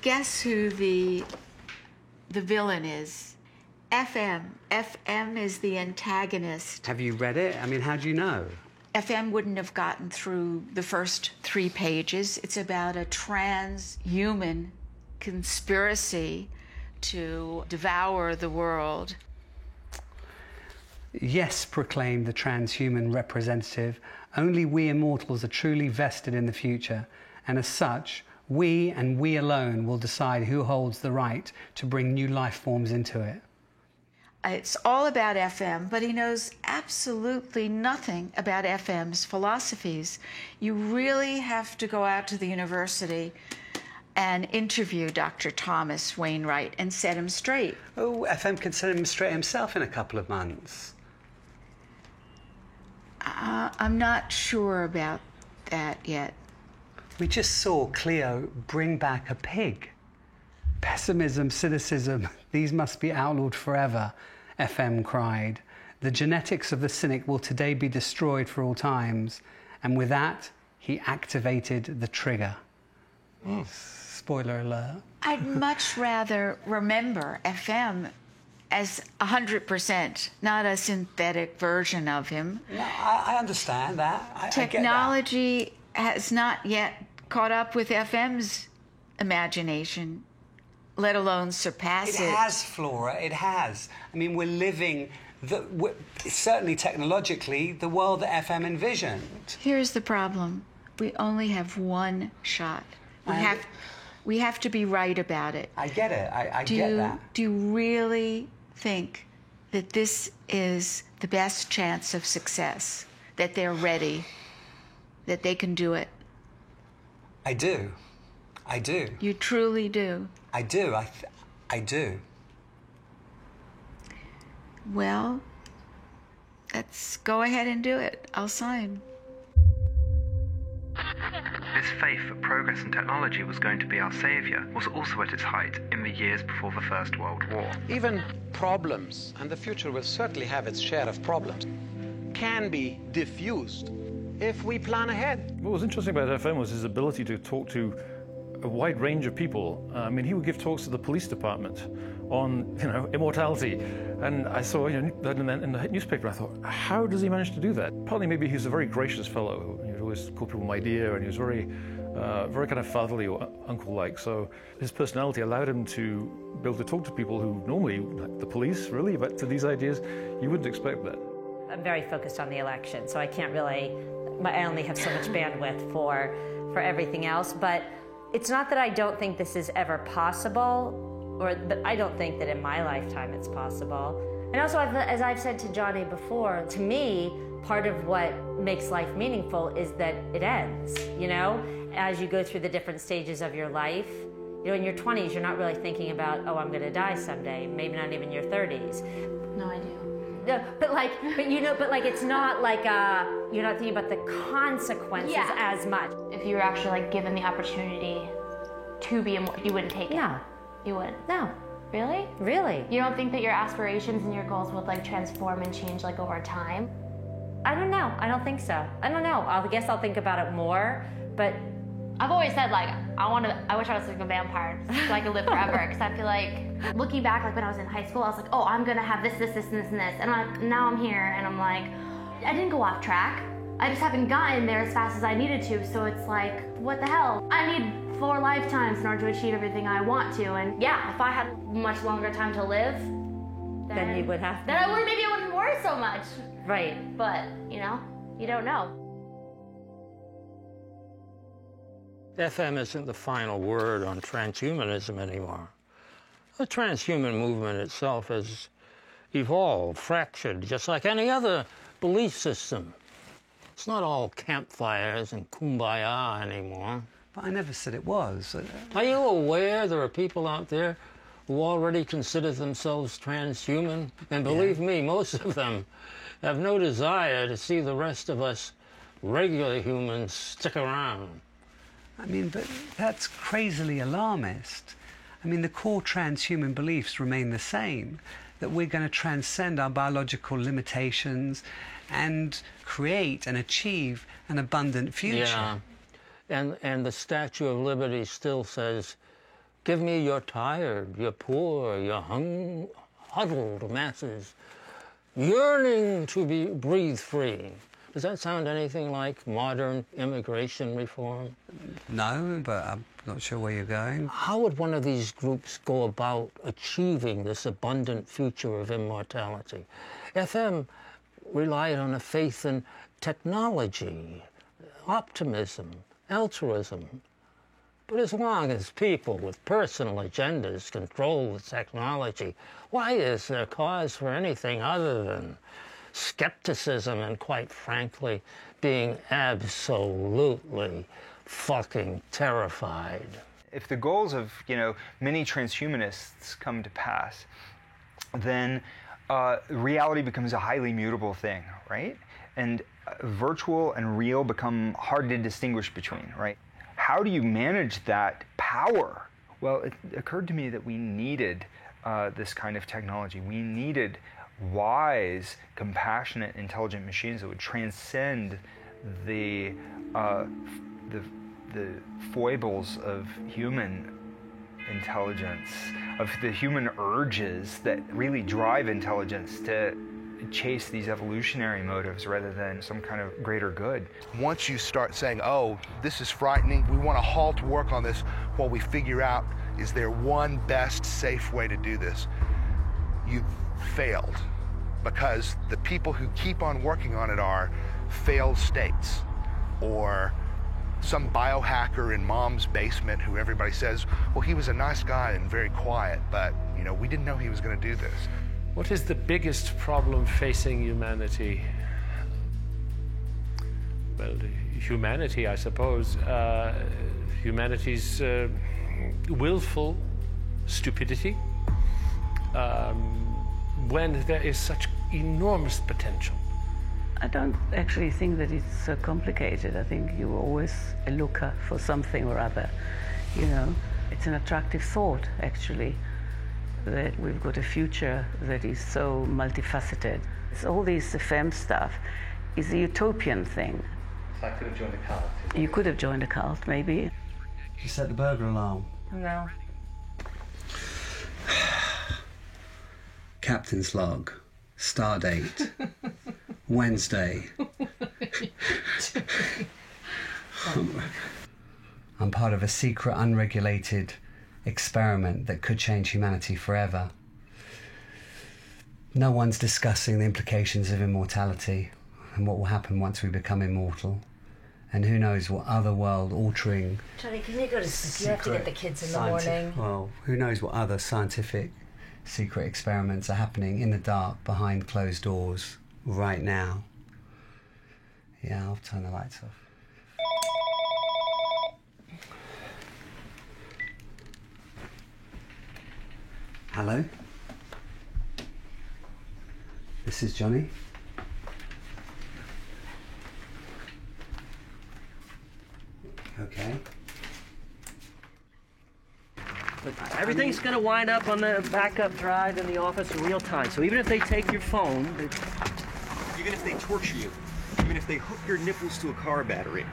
Guess who the villain is? FM. FM is the antagonist. Have you read it? I mean, how do you know? FM wouldn't have gotten through the first 3 pages. It's about a transhuman conspiracy to devour the world. Yes, proclaimed the transhuman representative, only we immortals are truly vested in the future, and as such, we and we alone will decide who holds the right to bring new life forms into it. It's all about FM, but he knows absolutely nothing about FM's philosophies. You really have to go out to the university and interview Dr. Thomas Wainwright and set him straight. Oh, FM can set him straight himself in a couple of months. I'm not sure about that yet. We just saw Cleo bring back a pig. Pessimism, cynicism, these must be outlawed forever, FM cried. The genetics of the cynic will today be destroyed for all times. And with that, he activated the trigger. Spoiler alert. I'd much rather remember FM as 100%, not a synthetic version of him. No, I understand that. Technology has not yet caught up with FM's imagination, let alone surpass it. It has, Flora, it has. I mean, we're living, certainly technologically, the world that FM envisioned. Here's the problem. We only have one shot. We have to be right about it. I get it. I get that. Do you really think that this is the best chance of success? That they're ready? That they can do it? I do. I do. You truly do? I do. I do. Well, let's go ahead and do it. I'll sign. This faith that progress and technology was going to be our savior was also at its height in the years before the First World War. Even problems, and the future will certainly have its share of problems, can be diffused if we plan ahead. What was interesting about FM was his ability to talk to a wide range of people. I mean, he would give talks to the police department on, immortality. And I saw that in the newspaper. I thought, how does he manage to do that? Partly maybe he's a very gracious fellow. He would always call people my dear, and he was very kind of fatherly or uncle-like. So his personality allowed him to be able to talk to people who normally, like the police, really, but to these ideas, you wouldn't expect that. I'm very focused on the election, so I can't really, I only have so much bandwidth for everything else. But it's not that I don't think this is ever possible, or that I don't think that in my lifetime it's possible. And also, as I've said to Johnny before, to me, part of what makes life meaningful is that it ends, As you go through the different stages of your life, in your 20s, you're not really thinking about, oh, I'm gonna die someday, maybe not even your 30s. No, I do. No, but it's not like you're not thinking about the consequences as much. If you were actually given the opportunity to be immortal, you wouldn't take it. No, you wouldn't. No. Really? Really? You don't think that your aspirations and your goals would transform and change over time? I don't know. I don't think so. I don't know. I guess I'll think about it more, but I've always said I wish I was like a vampire so I could live forever, because I feel like looking back, when I was in high school, I was like, oh, I'm gonna have this, this, this, and this, and this, and now I'm here, and I'm like, I didn't go off track. I just haven't gotten there as fast as I needed to. So it's like, what the hell? I need 4 lifetimes in order to achieve everything I want to. And yeah, if I had much longer time to live, then you would have. Then maybe I wouldn't worry so much. Right. But you don't know. FM isn't the final word on transhumanism anymore. The transhuman movement itself has evolved, fractured, just like any other belief system. It's not all campfires and kumbaya anymore. But I never said it was. Are you aware there are people out there who already consider themselves transhuman? And believe me, most of them have no desire to see the rest of us regular humans stick around. I mean, but that's crazily alarmist. I mean, the core transhuman beliefs remain the same, that we're going to transcend our biological limitations and create and achieve an abundant future. Yeah, and the Statue of Liberty still says, give me your tired, your poor, your huddled masses, yearning to breathe free. Does that sound anything like modern immigration reform? No, but I'm not sure where you're going. How would one of these groups go about achieving this abundant future of immortality? FM relied on a faith in technology, optimism, altruism. But as long as people with personal agendas control the technology, why is there cause for anything other than skepticism and, quite frankly, being absolutely fucking terrified? If the goals of, many transhumanists come to pass, then reality becomes a highly mutable thing, right? And virtual and real become hard to distinguish between, right? How do you manage that power? Well, it occurred to me that we needed this kind of technology. We needed wise, compassionate, intelligent machines that would transcend the foibles of human intelligence, of the human urges that really drive intelligence to chase these evolutionary motives rather than some kind of greater good. Once you start saying, oh, this is frightening, we want to halt work on this while we figure out, is there one best safe way to do this? You've failed, because the people who keep on working on it are failed states, or some biohacker in mom's basement who everybody says, well, he was a nice guy and very quiet, but we didn't know he was going to do this. What is the biggest problem facing humanity? Well, humanity, I suppose. Humanity's willful stupidity, when there is such enormous potential. I don't actually think that it's so complicated. I think you're always a looker for something or other. It's an attractive thought, actually, that we've got a future that is so multifaceted. It's all this FM stuff is a utopian thing. So I could have joined a cult. You could have joined a cult, maybe. You set the burglar alarm. No. Captain's log. Stardate. Wednesday. I'm part of a secret, unregulated experiment that could change humanity forever. No one's discussing the implications of immortality and what will happen once we become immortal. And who knows what other world-altering... Johnny, can you go to sleep? You have to get the kids in the morning. Well, who knows what other scientific secret experiments are happening in the dark, behind closed doors, right now. Yeah, I'll turn the lights off. Hello? This is Johnny. Okay. Everything's going to wind up on the backup drive in the office in real time. So even if they take your phone... Even if they torture you, even if they hook your nipples to a car battery,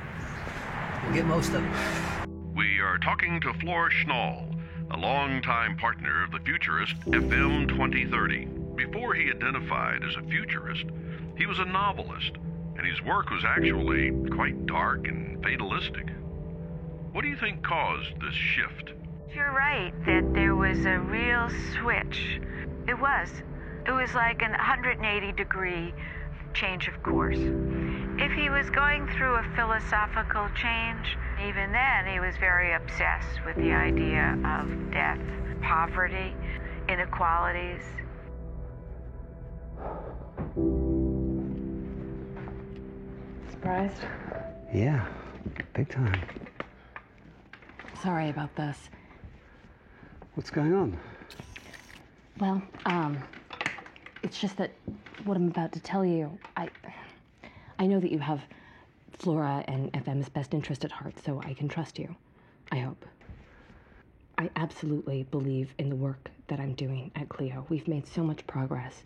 we'll get most of them. We are talking to Flor Schnall, a longtime partner of the futurist FM 2030. Before he identified as a futurist, he was a novelist, and his work was actually quite dark and fatalistic. What do you think caused this shift? You're right that there was a real switch. It was like an 180-degree change of course. If he was going through a philosophical change, even then he was very obsessed with the idea of death, poverty, inequalities. Surprised? Yeah, big time. Sorry about this. What's going on? Well, it's just that what I'm about to tell you, I know that you have Flora and FM's best interest at heart, so I can trust you. I hope. I absolutely believe in the work that I'm doing at Clio. We've made so much progress.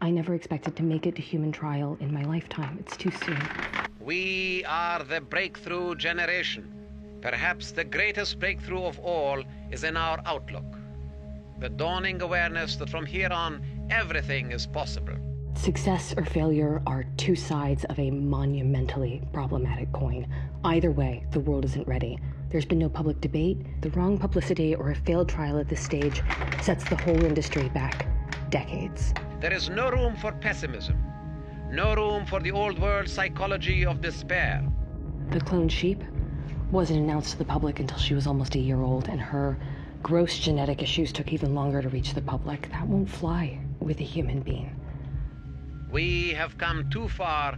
I never expected to make it to human trial in my lifetime. It's too soon. We are the breakthrough generation. Perhaps the greatest breakthrough of all is in our outlook. The dawning awareness that from here on, everything is possible. Success or failure are two sides of a monumentally problematic coin. Either way, the world isn't ready. There's been no public debate. The wrong publicity or a failed trial at this stage sets the whole industry back decades. There is no room for pessimism. No room for the old world psychology of despair. The cloned sheep wasn't announced to the public until she was almost a year old, and her gross genetic issues took even longer to reach the public. That won't fly with a human being. We have come too far,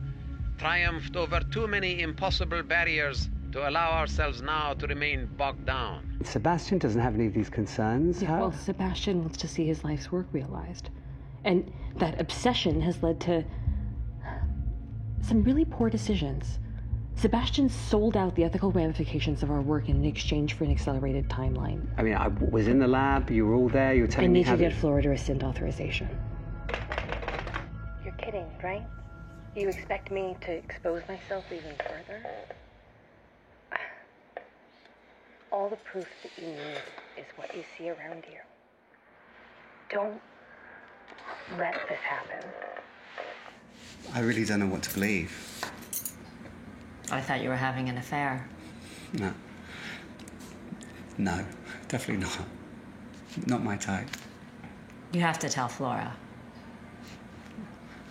triumphed over too many impossible barriers to allow ourselves now to remain bogged down. Sebastian doesn't have any of these concerns. Yeah, well, Sebastian wants to see his life's work realized. And that obsession has led to some really poor decisions. Sebastian sold out the ethical ramifications of our work in exchange for an accelerated timeline. I mean, I was in the lab, you were all there, you were telling me I need to get Flora to rescind authorization. kidding, right? You expect me to expose myself even further? All the proof that you need is what you see around you. Don't let this happen. I really don't know what to believe. I thought you were having an affair. No. No, definitely not. Not my type. You have to tell Flora.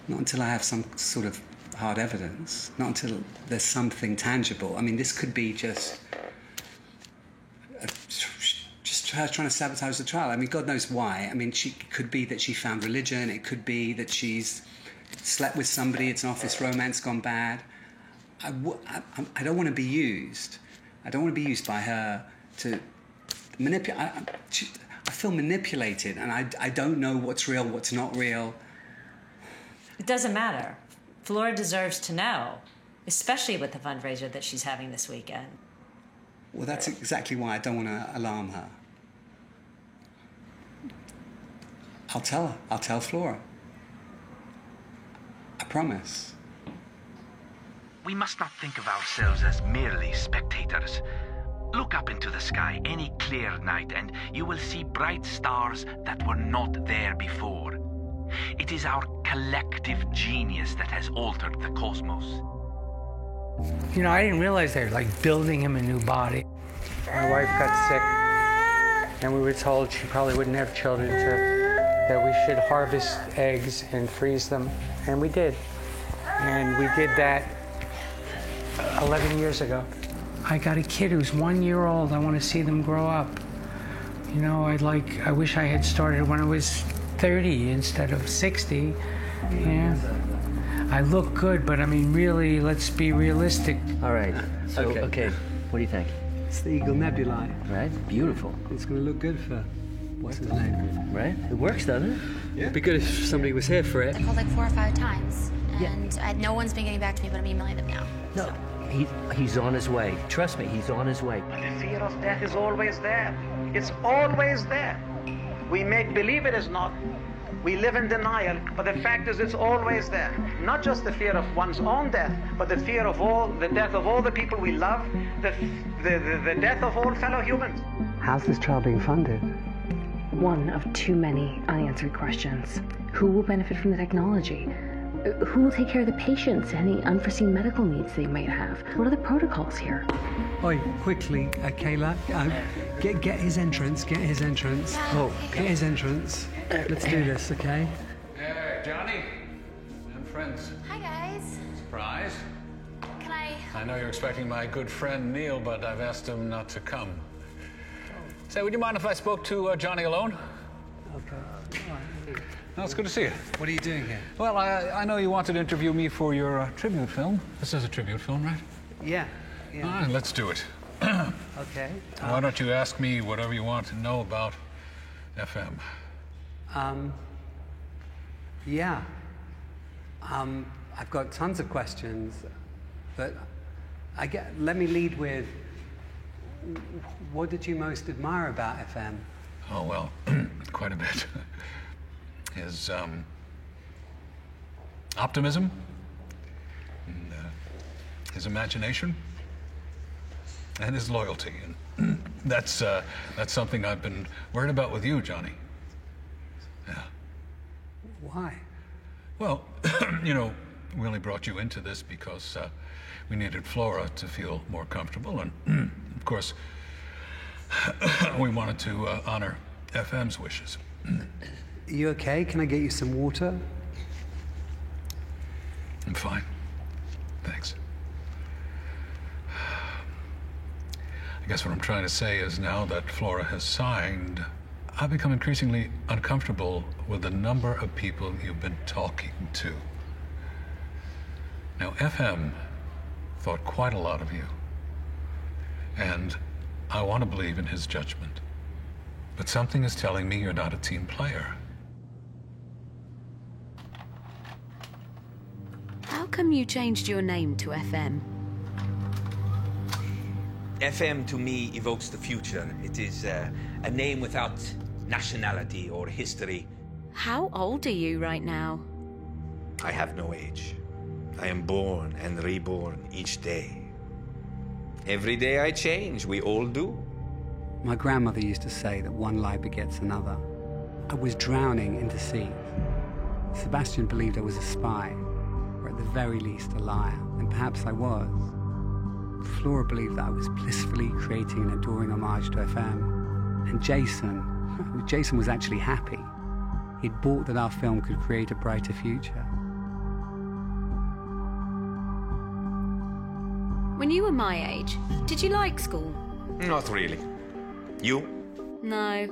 Not until I have some sort of hard evidence. Not until there's something tangible. I mean, this could be just her trying to sabotage the trial. I mean, God knows why. I mean, it could be that she found religion. It could be that she's slept with somebody. It's an office romance gone bad. I don't want to be used. I don't want to be used by her to manipulate. I feel manipulated, and I don't know what's real, what's not real. It doesn't matter. Flora deserves to know, especially with the fundraiser that she's having this weekend. Well, that's exactly why I don't want to alarm her. I'll tell her. I'll tell Flora. I promise. We must not think of ourselves as merely spectators. Look up into the sky any clear night and you will see bright stars that were not there before. It is our collective genius that has altered the cosmos. You know, I didn't realize they were like building him a new body. My wife got sick and we were told she probably wouldn't have children, that we should harvest eggs and freeze them, and we did. And we did that 11 years ago. I got a kid who's 1 year old. I want to see them grow up. You know, I wish I had started when I was 30 instead of 60. Yeah. I look good, but I mean, really, let's be realistic. All right. So, okay. What do you think? It's the Eagle Nebulae. Right? Beautiful. It's going to look good for what's his name? Right? It works, doesn't it? Yeah. It'd be good if somebody was here for it. I called like 4 or 5 times, and no one's been getting back to me, but I'm emailing them now. No. He's on his way. Trust me, he's on his way. The fear of death is always there. It's always there. We make believe it is not. We live in denial, but the fact is it's always there. Not just the fear of one's own death, but the fear of the death of all the people we love, the death of all fellow humans. How's this trial being funded? One of too many unanswered questions. Who will benefit from the technology? Who will take care of the patients? Any unforeseen medical needs they might have? What are the protocols here? Oi, quickly, Kayla, get his entrance, get his entrance. Oh, get his entrance. Let's do this, okay? Yeah, Johnny and friends. Hi, guys. Surprise. Can I know you're expecting my good friend Neil, but I've asked him not to come. Say, would you mind if I spoke to Johnny alone? Okay. All right. No, it's good to see you. What are you doing here? Well, I know you wanted to interview me for your tribute film. This is a tribute film, right? Yeah. All right, let's do it. Okay. Why don't you ask me whatever you want to know about FM? Yeah. I've got tons of questions, but let me lead with, what did you most admire about FM? Oh, well, quite a bit. His optimism, and, his imagination, and his loyalty. And that's something I've been worried about with you, Johnny. Yeah. Why? Well, you know, we only brought you into this because we needed Flora to feel more comfortable, and of course, we wanted to honor FM's wishes. Are you okay? Can I get you some water? I'm fine. Thanks. I guess what I'm trying to say is now that Flora has signed, I've become increasingly uncomfortable with the number of people you've been talking to. Now, FM thought quite a lot of you, and I want to believe in his judgment. But something is telling me you're not a team player. How come you changed your name to FM? FM to me evokes the future. It is a name without nationality or history. How old are you right now? I have no age. I am born and reborn each day. Every day I change, we all do. My grandmother used to say that one lie begets another. I was drowning in deceit. Sebastian believed I was a spy, or at the very least a liar, and perhaps I was. Flora believed that I was blissfully creating an adoring homage to FM. And Jason was actually happy. He'd bought that our film could create a brighter future. When you were my age, did you like school? Not really. You? No.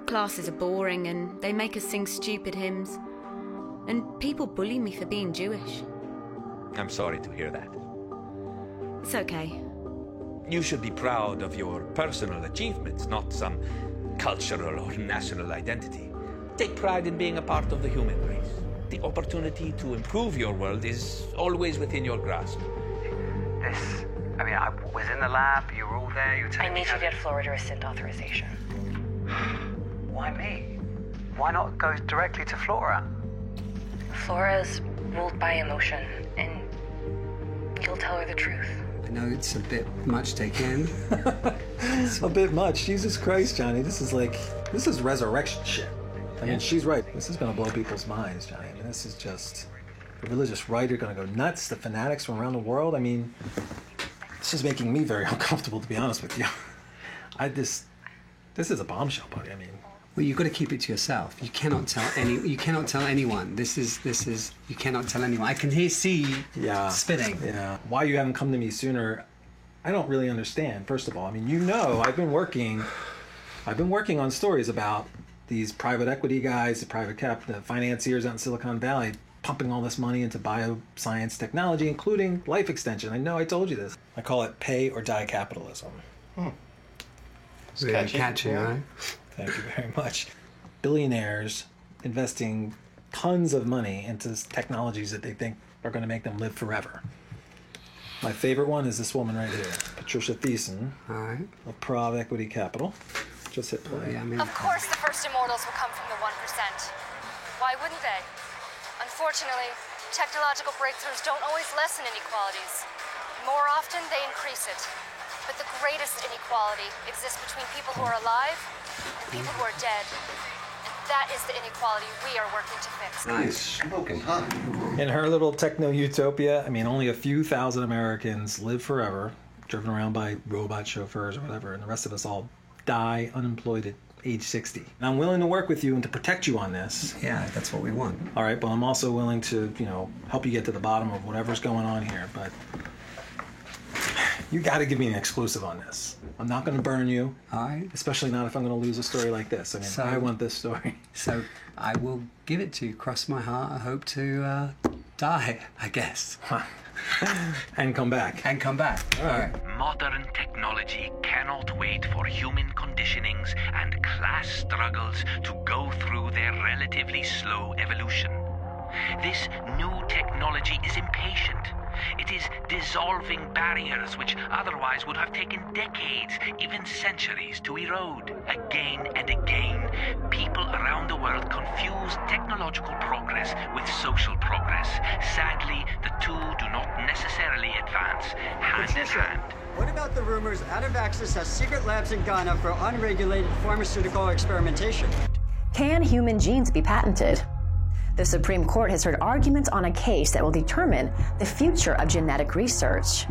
Classes are boring and they make us sing stupid hymns. And people bully me for being Jewish. I'm sorry to hear that. It's okay. You should be proud of your personal achievements, not some cultural or national identity. Take pride in being a part of the human race. The opportunity to improve your world is always within your grasp. I was in the lab, you were all there, you were telling me... I need to get Flora to rescind authorization. Why me? Why not go directly to Flora? Flora's ruled by emotion, and you'll tell her the truth. I know it's a bit much to take in. It's a bit much. Jesus Christ, Johnny. This is resurrection shit. I mean, she's right. This is going to blow people's minds, Johnny. I mean, this is just... The religious right are going to go nuts. The fanatics from around the world. I mean, this is making me very uncomfortable, to be honest with you. This is a bombshell, buddy. I mean... Well, you've got to keep it to yourself. You cannot tell anyone. This is. You cannot tell anyone. I can see spitting. Yeah. Why you haven't come to me sooner, I don't really understand. First of all, I mean, I've been working on stories about these private equity guys, the financiers out in Silicon Valley, pumping all this money into bioscience technology, including life extension. I know I told you this. I call it pay or die capitalism. It's catchy, right? Thank you very much. Billionaires investing tons of money into technologies that they think are going to make them live forever. My favorite one is this woman right here, Patricia Thiessen, of Prav Equity Capital. Just hit play. Of course the first immortals will come from the 1%. Why wouldn't they? Unfortunately, technological breakthroughs don't always lessen inequalities. More often, they increase it. But the greatest inequality exists between people who are alive and people who are dead. And that is the inequality we are working to fix. Nice. Smoking hot. In her little techno-utopia, I mean, only a few thousand Americans live forever, driven around by robot chauffeurs or whatever, and the rest of us all die unemployed at age 60. And I'm willing to work with you and to protect you on this. Yeah, that's what we want. All right, but I'm also willing to, help you get to the bottom of whatever's going on here, but... You got to give me an exclusive on this. I'm not going to burn you. All right. Especially not if I'm going to lose a story like this. I mean, I want this story. So I will give it to you. Cross my heart. I hope to die, I guess. And come back. All right. Modern technology cannot wait for human conditionings and class struggles to go through their relatively slow evolution. This new technology is impatient. It is dissolving barriers which otherwise would have taken decades, even centuries, to erode. Again and again, people around the world confuse technological progress with social progress. Sadly, the two do not necessarily advance hand in hand. What about the rumors Out of Access has secret labs in Ghana for unregulated pharmaceutical experimentation? Can human genes be patented? The Supreme Court has heard arguments on a case that will determine the future of genetic research.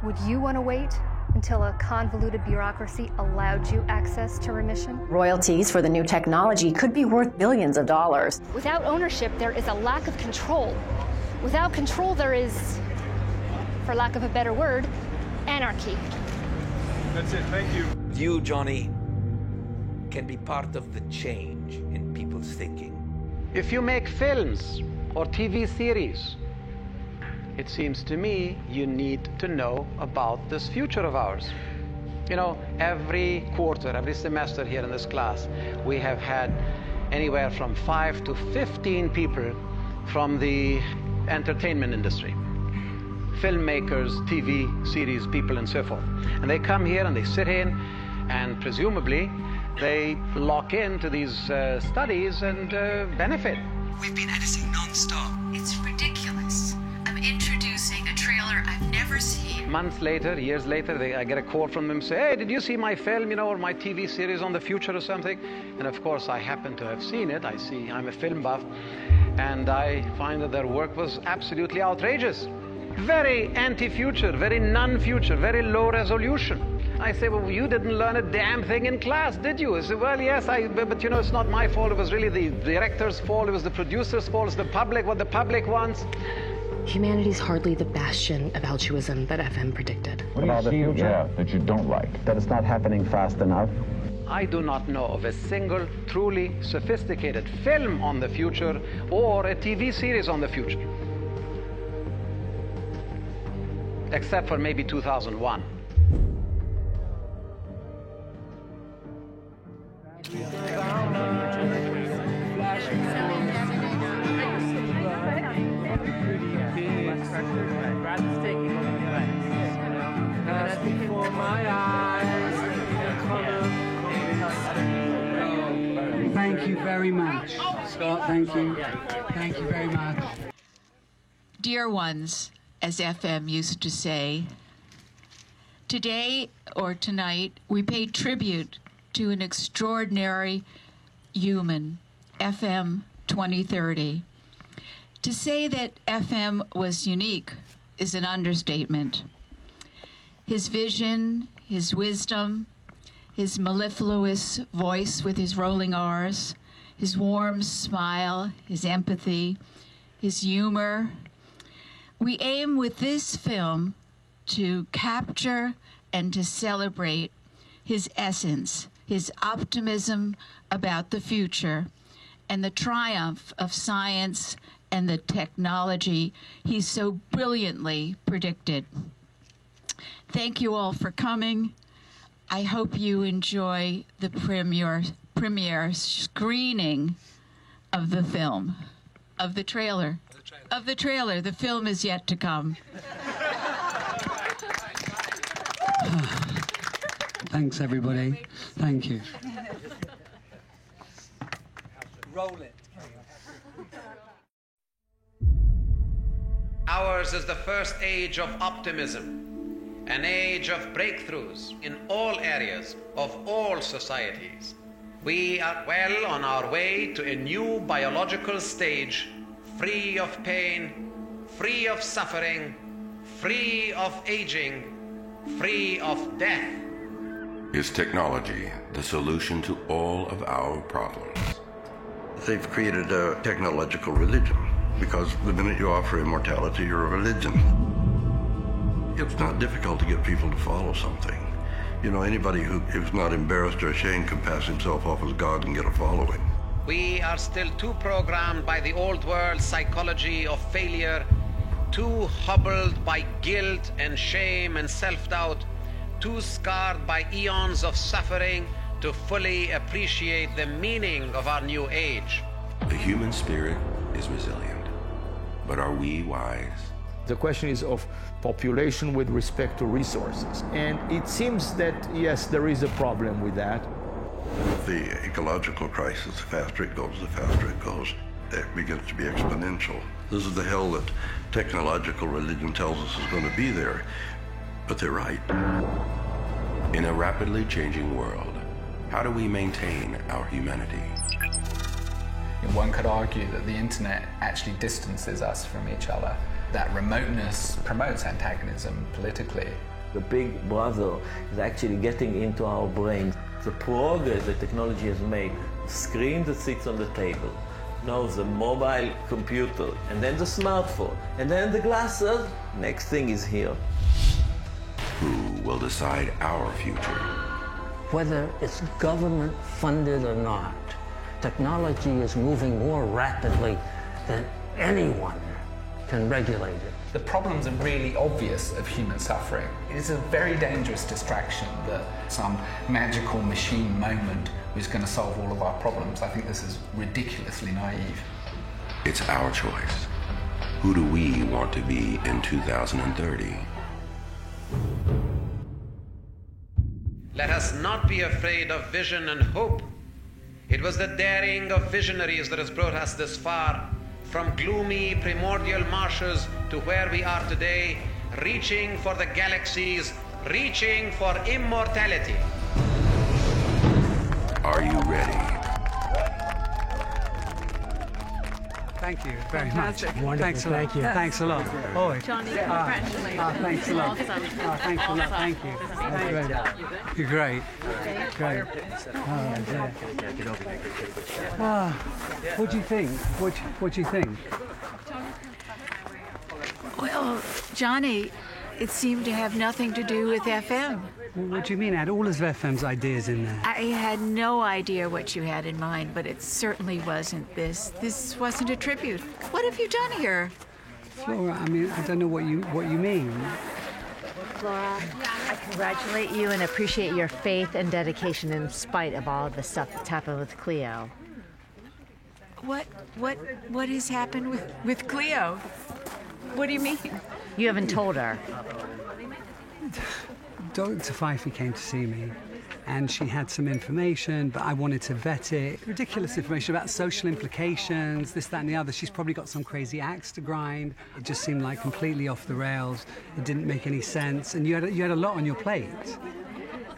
Would you want to wait until a convoluted bureaucracy allowed you access to remission? Royalties for the new technology could be worth billions of dollars. Without ownership, there is a lack of control. Without control, there is, for lack of a better word, anarchy. That's it, thank you. You, Johnny, can be part of the change in people's thinking. If you make films or TV series, it seems to me you need to know about this future of ours. Every quarter, every semester here in this class, we have had anywhere from 5 to 15 people from the entertainment industry. Filmmakers, TV series people, and so forth. And they come here and they sit in, and presumably they lock into these studies and benefit. We've been editing non-stop. It's ridiculous. I'm introducing a trailer I've never seen. Months later, years later, I get a call from them, say, hey, did you see my film, or my TV series on the future or something? And of course, I happen to have seen it. I'm a film buff, and I find that their work was absolutely outrageous. Very anti-future, very non-future, very low resolution. I say, well, you didn't learn a damn thing in class, did you? I say, well, yes, but it's not my fault. It was really the director's fault. It was the producer's fault. It's the public, what the public wants. Humanity's hardly the bastion of altruism that FM predicted. What about the future that you don't like? That it's not happening fast enough? I do not know of a single truly sophisticated film on the future or a TV series on the future. Except for maybe 2001. Thank you very much. Scott, thank you. Thank you very much. Dear ones, as FM used to say, today or tonight we pay tribute to an extraordinary human, FM 2030. To say that FM was unique is an understatement. His vision, his wisdom, his mellifluous voice with his rolling R's, his warm smile, his empathy, his humor. We aim with this film to capture and to celebrate his essence, his optimism about the future, and the triumph of science and the technology he so brilliantly predicted. Thank you all for coming. I hope you enjoy the premiere screening of the film, of the trailer. Of the trailer. The film is yet to come. Thanks, everybody. Thank you. Roll it. Ours is the first age of optimism, an age of breakthroughs in all areas of all societies. We are well on our way to a new biological stage, free of pain, free of suffering, free of aging, free of death. Is technology the solution to all of our problems? They've created a technological religion, because the minute you offer immortality, you're a religion. It's not difficult to get people to follow something. Anybody who's not embarrassed or ashamed can pass himself off as God and get a following. We are still too programmed by the old world psychology of failure, too hobbled by guilt and shame and self-doubt, too scarred by eons of suffering to fully appreciate the meaning of our new age. The human spirit is resilient, but are we wise? The question is of population with respect to resources. And it seems that, yes, there is a problem with that. The ecological crisis, the faster it goes, it begins to be exponential. This is the hell that technological religion tells us is going to be there. But they're right. In a rapidly changing world, how do we maintain our humanity? One could argue that the internet actually distances us from each other. That remoteness promotes antagonism politically. The big brother is actually getting into our brains. The progress that technology has made, the screen that sits on the table, now the mobile computer, and then the smartphone, and then the glasses, next thing is here. Who will decide our future? Whether it's government funded or not, technology is moving more rapidly than anyone can regulate it. The problems are really obvious of human suffering. It is a very dangerous distraction that some magical machine moment is going to solve all of our problems. I think this is ridiculously naive. It's our choice. Who do we want to be in 2030? Let us not be afraid of vision and hope. It was the daring of visionaries that has brought us this far, from gloomy primordial marshes to where we are today, reaching for the galaxies, reaching for immortality. Are you ready? Thank you very much. Wonderful. Thanks a lot. Thank you. Thanks a lot. Oh, Johnny, congratulations. thanks a lot. Awesome. Thanks a lot. Thank you. You're great. Great. What do you think? What do you think? Well, Johnny, it seemed to have nothing to do with FM. What do you mean? I had all of FM's ideas in there. I had no idea what you had in mind, but it certainly wasn't this. This wasn't a tribute. What have you done here? Flora, I mean, I don't know what you mean. Flora, I congratulate you and appreciate your faith and dedication in spite of all the stuff that's happened with Cleo. What has happened with Cleo? What do you mean? You haven't told her. Dr. Pfeiffer came to see me, and she had some information, but I wanted to vet it. Ridiculous information about social implications, this, that, and the other. She's probably got some crazy axe to grind. It just seemed like completely off the rails. It didn't make any sense, and you had a lot on your plate.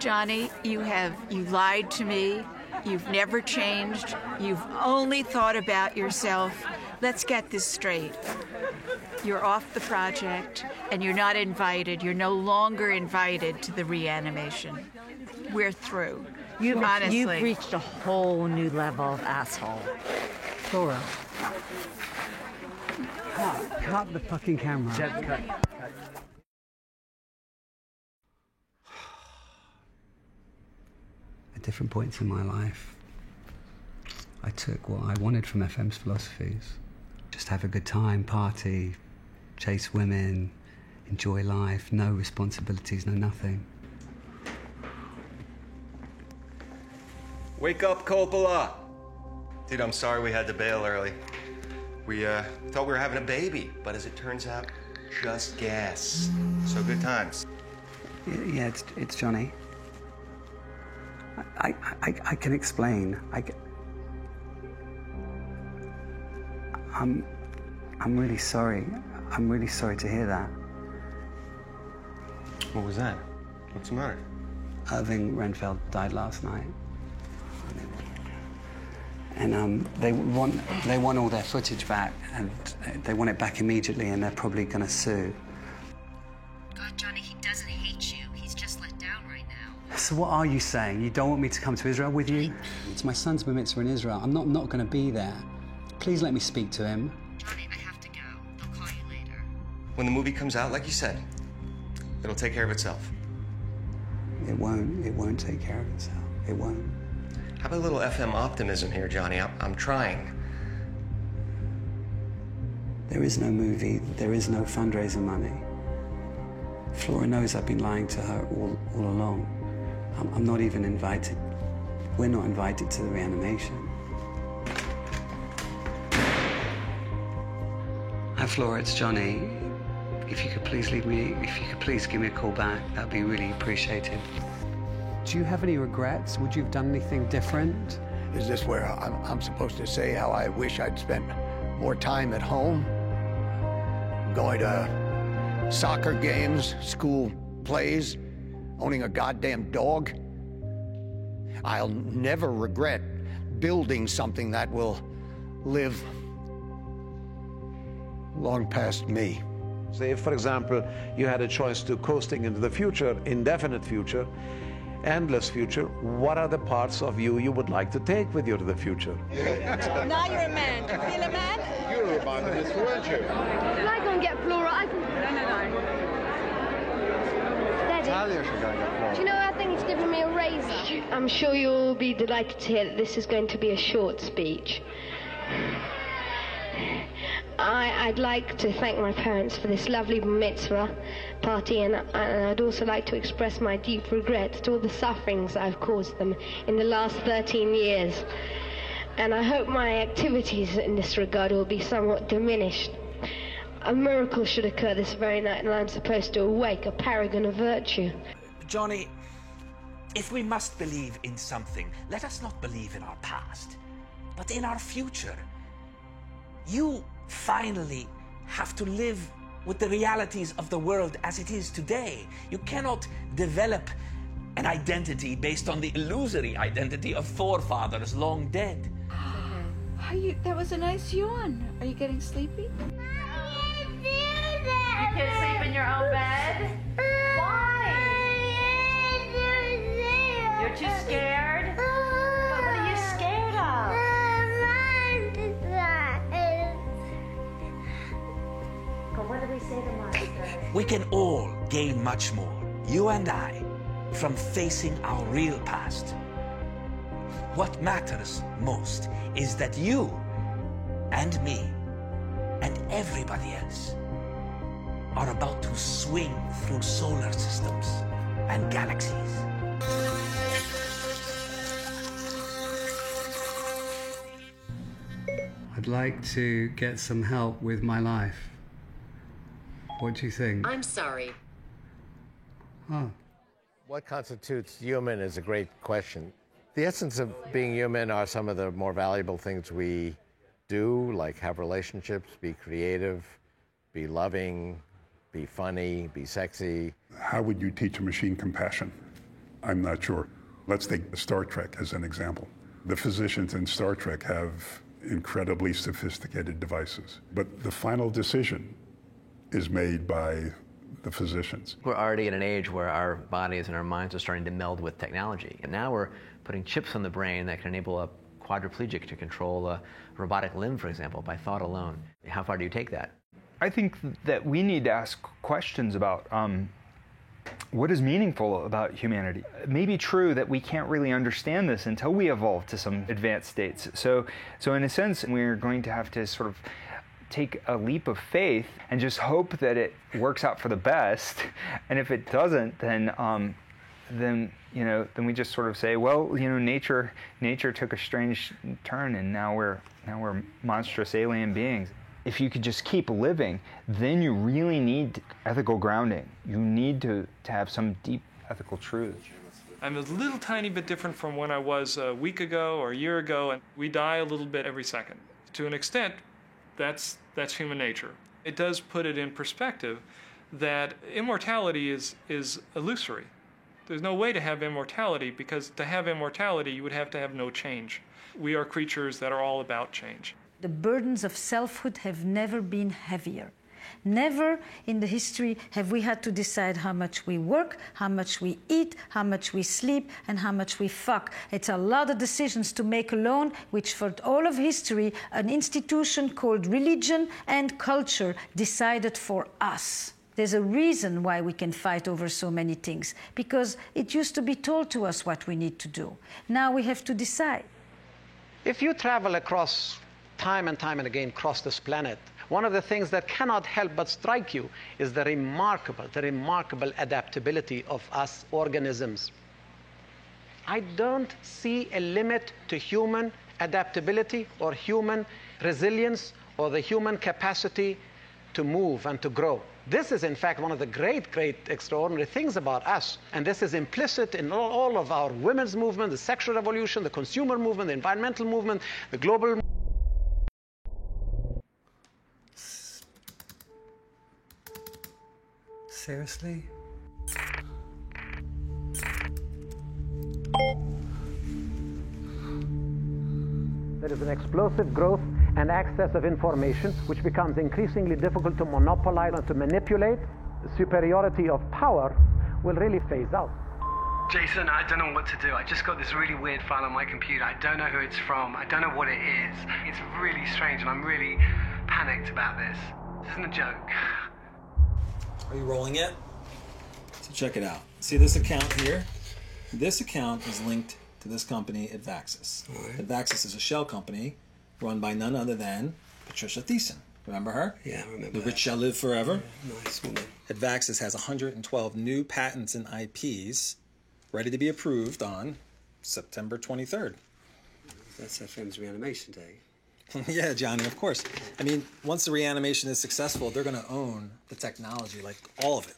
Johnny, you lied to me. You've never changed. You've only thought about yourself. Let's get this straight. You're off the project, and you're not invited. You're no longer invited to the reanimation. We're through. Honestly. You've reached a whole new level of asshole. Flora, cut the fucking camera. Cut. At different points in my life, I took what I wanted from FM's philosophies. Just have a good time, party, chase women, enjoy life, no responsibilities, no nothing. Wake up, Coppola! Dude, I'm sorry we had to bail early. We thought we were having a baby, but as it turns out, just gas. So good times. Yeah, it's Johnny. I can explain. I'm really sorry. I'm really sorry to hear that. What was that? What's the matter? Irving Renfeld died last night. And they want all their footage back, and they want it back immediately, and they're probably going to sue. God, Johnny, he doesn't hate you. He's just let down right now. So what are you saying? You don't want me to come to Israel with you? It's my son's bar mitzvah in Israel. I'm not going to be there. Please let me speak to him. Johnny, I have to go. I'll call you later. When the movie comes out, like you said, it'll take care of itself. It won't take care of itself. It won't. How about a little FM optimism here, Johnny? I'm trying. There is no movie. There is no fundraiser money. Flora knows I've been lying to her all along. I'm not even invited. We're not invited to the reanimation. Hi, Flora, it's Johnny. If you could please give me a call back, that'd be really appreciated. Do you have any regrets? Would you have done anything different? Is this where I'm supposed to say how I wish I'd spent more time at home? Going to soccer games, school plays, owning a goddamn dog? I'll never regret building something that will live long past me. Say, if, for example, you had a choice to coasting into the future, indefinite future, endless future, what are the parts of you would like to take with you to the future? Now you're a man. Do you feel a man? You were reminded this, weren't you? Can I go and get Flora? I can... No. Daddy, do you know I think it's giving me a razor? I'm sure you'll be delighted to hear that this is going to be a short speech. I'd like to thank my parents for this lovely mitzvah party, and I'd also like to express my deep regret to all the sufferings I've caused them in the last 13 years. And I hope my activities in this regard will be somewhat diminished. A miracle should occur this very night, and I'm supposed to awake a paragon of virtue. Johnny, If we must believe in something, let us not believe in our past, but in our future. You finally have to live with the realities of the world as it is today. You cannot develop an identity based on the illusory identity of forefathers long dead. That was a nice yawn. Are you getting sleepy? You can't sleep in your own bed? Why? You're too scared? But what are you scared of? But what do we say to monsters? We can all gain much more, you and I, from facing our real past. What matters most is that you and me and everybody else are about to swing through solar systems and galaxies. I'd like to get some help with my life. What do you think? I'm sorry. Oh. What constitutes human is a great question. The essence of being human are some of the more valuable things we do, like have relationships, be creative, be loving, be funny, be sexy. How would you teach a machine compassion? I'm not sure. Let's take Star Trek as an example. The physicians in Star Trek have incredibly sophisticated devices, but the final decision is made by the physicians. We're already at an age where our bodies and our minds are starting to meld with technology. And now we're putting chips on the brain that can enable a quadriplegic to control a robotic limb, for example, by thought alone. How far do you take that? I think that we need to ask questions about what is meaningful about humanity. It may be true that we can't really understand this until we evolve to some advanced states. So in a sense, we're going to have to sort of take a leap of faith and just hope that it works out for the best. And if it doesn't, then we just sort of say, well, nature took a strange turn, and now we're monstrous alien beings. If you could just keep living, then you really need ethical grounding. You need to have some deep ethical truth. I'm a little tiny bit different from when I was a week ago or a year ago, and we die a little bit every second. To an extent, that's human nature. It does put it in perspective that immortality is illusory. There's no way to have immortality, because to have immortality, you would have to have no change. We are creatures that are all about change. The burdens of selfhood have never been heavier. Never in the history have we had to decide how much we work, how much we eat, how much we sleep, and how much we fuck. It's a lot of decisions to make alone, which for all of history, an institution called religion and culture decided for us. There's a reason why we can fight over so many things, because it used to be told to us what we need to do. Now we have to decide. If you travel across time and again across this planet, one of the things that cannot help but strike you is the remarkable adaptability of us organisms. I don't see a limit to human adaptability or human resilience or the human capacity to move and to grow. This is, in fact, one of the great, extraordinary things about us. And this is implicit in all of our women's movement, the sexual revolution, the consumer movement, the environmental movement, the global. Seriously? There is an explosive growth and access of information, which becomes increasingly difficult to monopolize and to manipulate. The superiority of power will really phase out. Jason, I don't know what to do. I just got this really weird file on my computer. I don't know who it's from. I don't know what it is. It's really strange, and I'm really panicked about this. This isn't a joke. Are you rolling it? So check it out. See this account here? This account is linked to this company, Advaxis. Right. Advaxis is a shell company run by none other than Patricia Thiessen. Remember her? Yeah, I remember. The rich shall live forever. Yeah, nice woman. Advaxis has 112 new patents and IPs ready to be approved on September 23rd. That's FM's reanimation day. Yeah, Johnny, of course. I mean, once the reanimation is successful, they're going to own the technology, like all of it.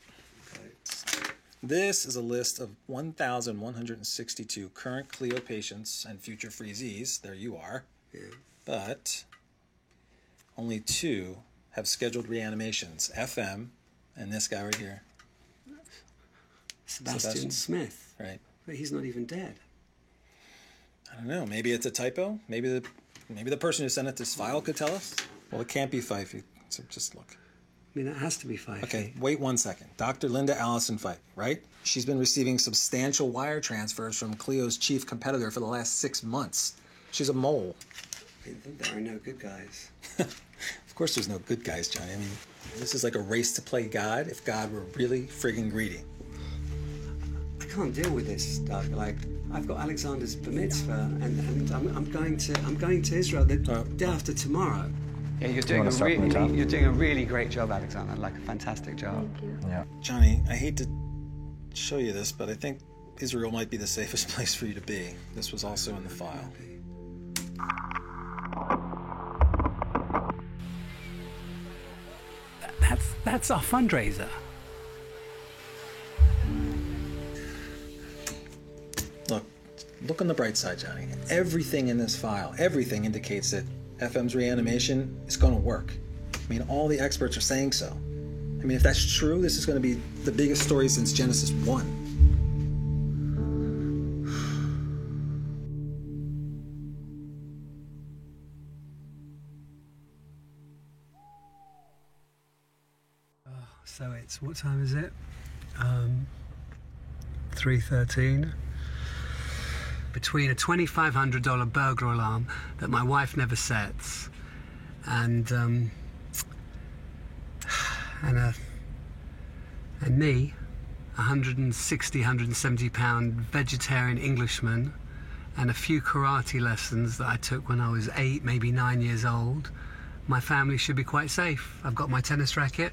Okay. This is a list of 1,162 current Clio patients and future freezees. There you are. Yeah. But only 2 have scheduled reanimations, FM and this guy right here. Sebastian Smith. Right. But he's not even dead. I don't know. Maybe it's a typo. Maybe the person who sent it this file could tell us. Well, it can't be Fife. So just look. I mean, it has to be Fife. Okay, wait 1 second. Dr. Linda Allison Fife, right? She's been receiving substantial wire transfers from Clio's chief competitor for the last 6 months. She's a mole. There are no good guys. Of course there's no good guys, Johnny. I mean, this is like a race to play God if God were really friggin' greedy. I can't deal with this, Doug. Like, I've got Alexander's bar mitzvah, and I'm going to Israel the day after tomorrow. Yeah, you're doing a really great job, Alexander. Like a fantastic job. Thank you. Yeah. Johnny, I hate to show you this, but I think Israel might be the safest place for you to be. This was also in the file. That's our fundraiser. Look on the bright side, Johnny. Everything in this file, everything indicates that FM's reanimation is going to work. I mean, all the experts are saying so. I mean, if that's true, this is going to be the biggest story since Genesis 1. So it's, what time is it? 3:13. Between a $2,500 burglar alarm that my wife never sets and me, a 170-pound vegetarian Englishman, and a few karate lessons that I took when I was 8, maybe 9 years old, my family should be quite safe. I've got my tennis racket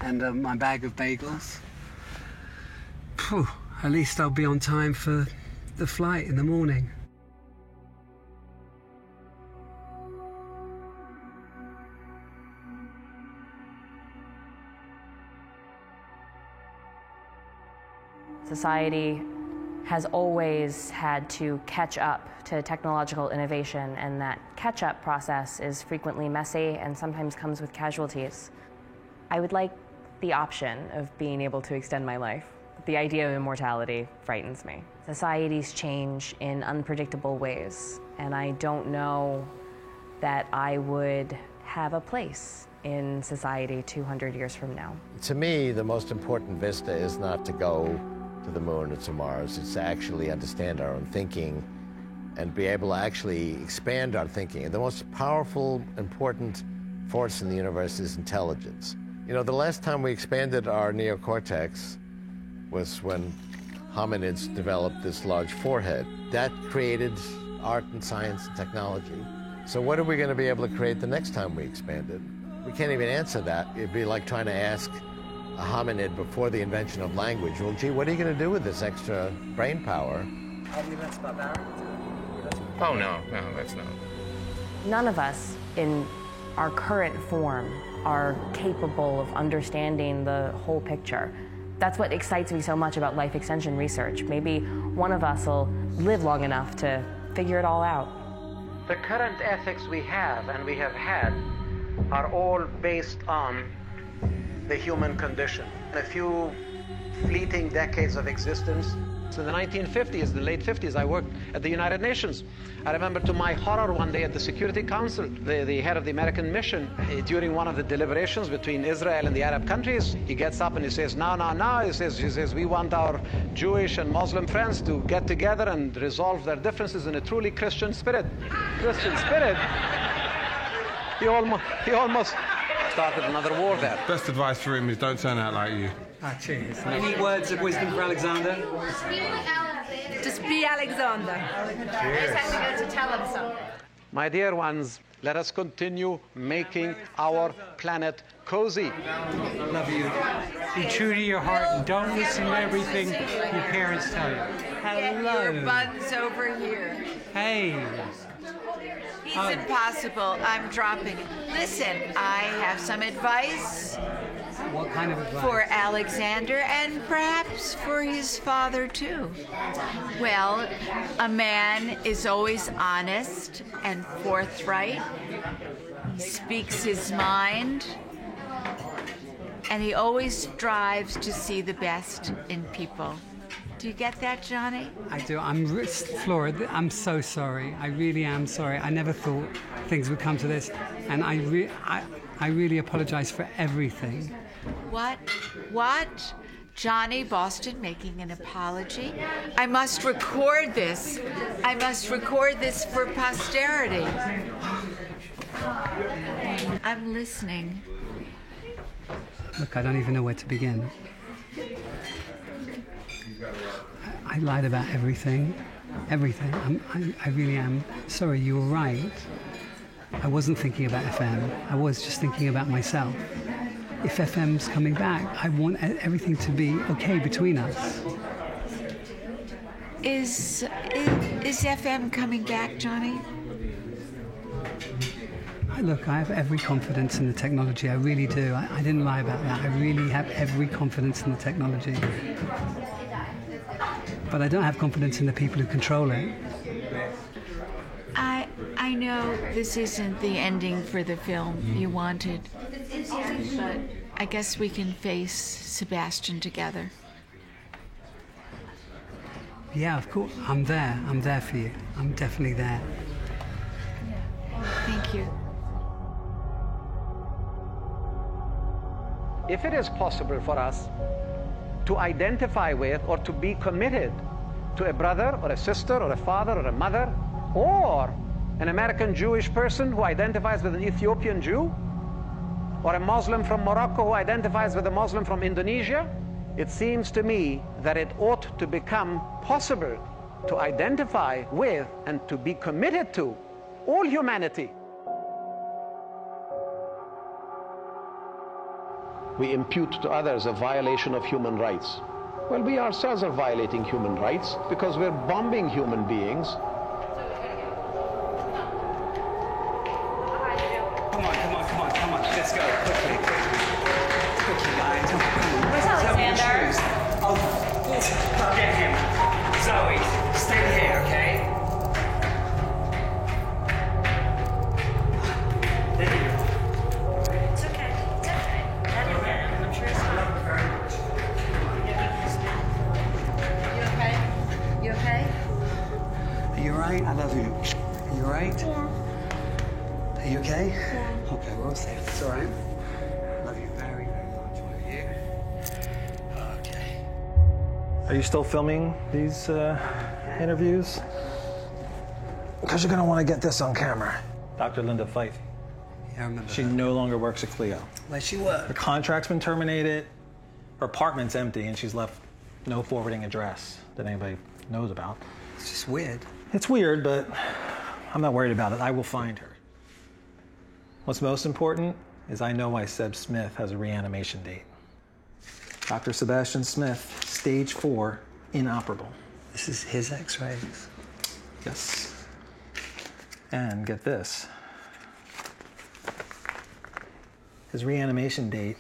and my bag of bagels. Phew. At least I'll be on time for the flight in the morning. Society has always had to catch up to technological innovation, and that catch-up process is frequently messy and sometimes comes with casualties. I would like the option of being able to extend my life. The idea of immortality frightens me. Societies change in unpredictable ways, and I don't know that I would have a place in society 200 years from now. To me, the most important vista is not to go to the moon or to Mars. It's to actually understand our own thinking and be able to actually expand our thinking. And the most powerful, important force in the universe is intelligence. You know, the last time we expanded our neocortex was when hominids developed this large forehead. That created art and science and technology. So what are we going to be able to create the next time we expand it? We can't even answer that. It'd be like trying to ask a hominid before the invention of language, well, gee, what are you going to do with this extra brain power? Oh, no, that's not. None of us in our current form are capable of understanding the whole picture. That's what excites me so much about life extension research. Maybe one of us will live long enough to figure it all out. The current ethics we have and we have had are all based on the human condition. A few fleeting decades of existence. In the 1950s, the late 50s, I worked at the United Nations. I remember to my horror one day at the Security Council, the head of the American mission, during one of the deliberations between Israel and the Arab countries, he gets up and he says, no, he says, we want our Jewish and Muslim friends to get together and resolve their differences in a truly Christian spirit. Christian spirit? He almost started another war there. Best advice for him is don't turn out like you. Cheers. Any words of wisdom for Alexander? Just be Alexander. I just have to go to tell him something. My dear ones, let us continue making our planet cozy. Love you. Be true to your heart and don't listen to everything your parents tell you. Hello. Your buns over here. Hey. He's impossible. I'm dropping it. Listen, I have some advice. What kind of advice? For Alexander and perhaps for his father, too. Well, a man is always honest and forthright, speaks his mind, and he always strives to see the best in people. Do you get that, Johnny? I do. Flora, I'm so sorry. I really am sorry. I never thought things would come to this, and I really apologize for everything. What? Johnny Boston making an apology? I must record this. I must record this for posterity. I'm listening. Look, I don't even know where to begin. I lied about everything. Everything. I really am sorry. You were right. I wasn't thinking about FM. I was just thinking about myself. If FM's coming back, I want everything to be okay between us. Is FM coming back, Johnny? Look, I have every confidence in the technology. I really do. I didn't lie about that. I really have every confidence in the technology. But I don't have confidence in the people who control it. I know this isn't the ending for the film you wanted, but I guess we can face Sebastian together. Yeah, of course. I'm there. I'm there for you. I'm definitely there. Thank you. If it is possible for us to identify with or to be committed to a brother or a sister or a father or a mother, or an American Jewish person who identifies with an Ethiopian Jew, or a Muslim from Morocco who identifies with a Muslim from Indonesia, it seems to me that it ought to become possible to identify with and to be committed to all humanity. We impute to others a violation of human rights. Well, we ourselves are violating human rights because we're bombing human beings. Come on. Let's go. Quickly, guys. Where's Alexander? I'll get him. Zoe, stay here, okay? It's okay. I'm sure it's You okay? You okay? Are you all right? I love you. Are you all right? Yeah. Are you okay? Yeah. Okay, we're all safe. It's all right. I love you very, very much. Are you? Okay. Are you still filming these interviews? Because you're going to want to get this on camera. Dr. Linda Fife. Yeah, I remember. She no longer works at Clio. Where's she work? Her contract's been terminated. Her apartment's empty, and she's left no forwarding address that anybody knows about. It's just weird. It's weird, but I'm not worried about it. I will find her. What's most important is I know why Seb Smith has a reanimation date. Dr. Sebastian Smith, stage 4, inoperable. This is his x-rays? Yes. And get this. His reanimation date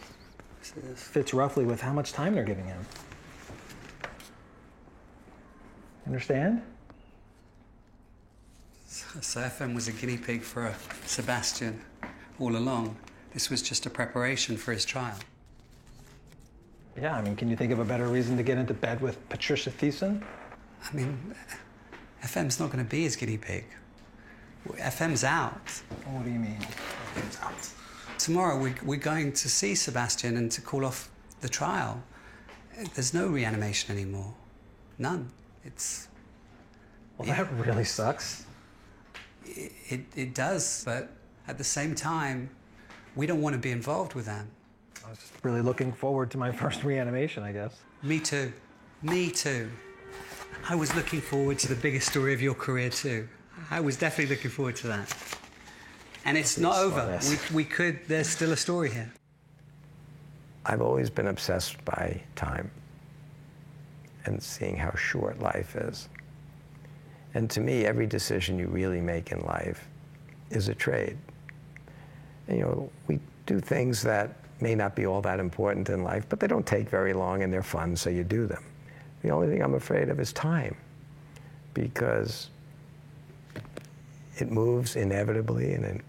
fits roughly with how much time they're giving him. Understand? So FM was a guinea pig for Sebastian all along. This was just a preparation for his trial. Yeah, I mean, can you think of a better reason to get into bed with Patricia Thiessen? I mean, FM's not going to be his guinea pig. FM's out. What do you mean? FM's out. Tomorrow we're going to see Sebastian and to call off the trial. There's no reanimation anymore. None. It's... Well, that really sucks. It does, but at the same time, we don't want to be involved with that. I was just really looking forward to my first reanimation, I guess. Me too. Me too. I was looking forward to the biggest story of your career too. I was definitely looking forward to that. And it's not over. There's still a story here. I've always been obsessed by time and seeing how short life is. And to me, every decision you really make in life is a trade. And, we do things that may not be all that important in life, but they don't take very long and they're fun, so you do them. The only thing I'm afraid of is time, because it moves inevitably, and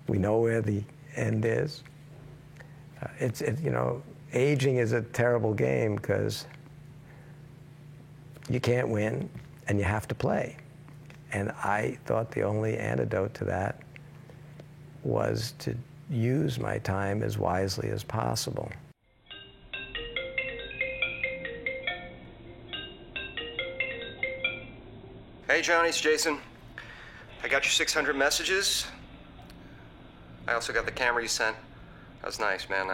we know where the end is. You know, aging is a terrible game because you can't win and you have to play. And I thought the only antidote to that was to use my time as wisely as possible. Hey Johnny, it's Jason. I got your 600 messages. I also got the camera you sent. That was nice, man.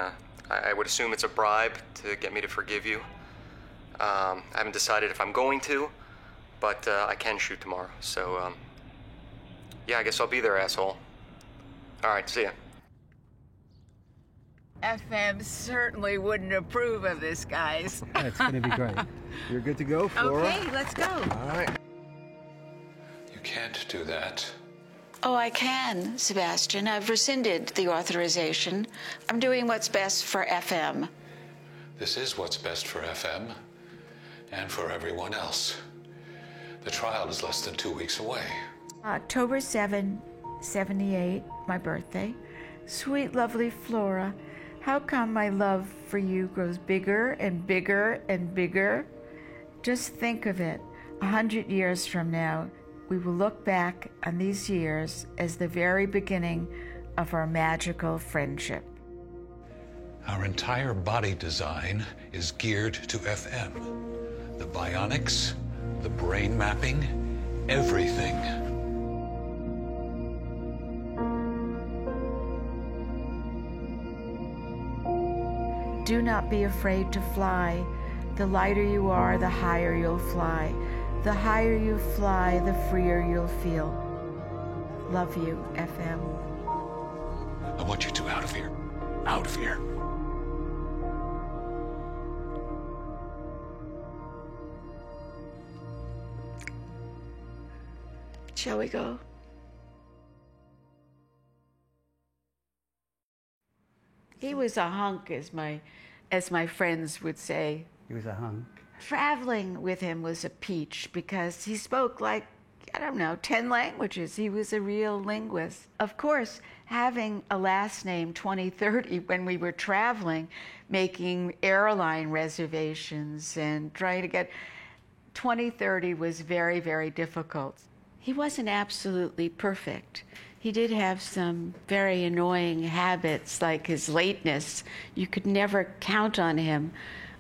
I would assume it's a bribe to get me to forgive you. I haven't decided if I'm going to, but I can shoot tomorrow. So, yeah, I guess I'll be there, asshole. All right, see ya. FM certainly wouldn't approve of this, guys. It's going to be great. You're good to go, Flora? Okay, let's go. All right. You can't do that. Oh, I can, Sebastian. I've rescinded the authorization. I'm doing what's best for FM. This is what's best for FM and for everyone else. The trial is less than 2 weeks away. October 7, 78, my birthday. Sweet, lovely Flora, how come my love for you grows bigger and bigger and bigger? Just think of it. 100 years from now, we will look back on these years as the very beginning of our magical friendship. Our entire body design is geared to FM. The bionics, the brain mapping, everything. Do not be afraid to fly. The lighter you are, the higher you'll fly. The higher you fly, the freer you'll feel. Love you, FM. I want you two out of here. Out of here. Shall we go? He was a hunk, as my friends would say. He was a hunk. Traveling with him was a peach because he spoke like, I don't know, 10 languages. He was a real linguist. Of course, having a last name 2030 when we were traveling, making airline reservations and trying to get 2030 was very, very difficult. He wasn't absolutely perfect. He did have some very annoying habits, like his lateness. You could never count on him.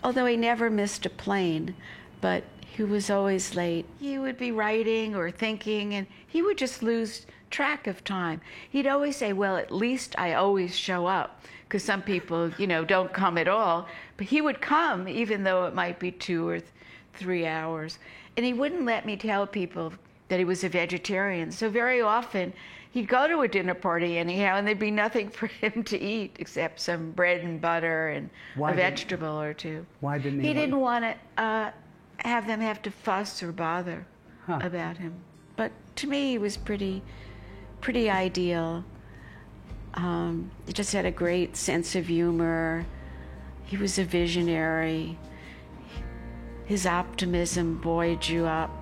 Although he never missed a plane, but he was always late. He would be writing or thinking, and he would just lose track of time. He'd always say, well, at least I always show up, because some people, you know, don't come at all. But he would come, even though it might be 2 or 3 hours. And he wouldn't let me tell people that he was a vegetarian. So very often, he'd go to a dinner party anyhow, and there'd be nothing for him to eat except some bread and butter and a vegetable or two. Why didn't he? He didn't want to have them have to fuss or bother about him. But to me, he was pretty ideal. He just had a great sense of humor. He was a visionary. His optimism buoyed you up.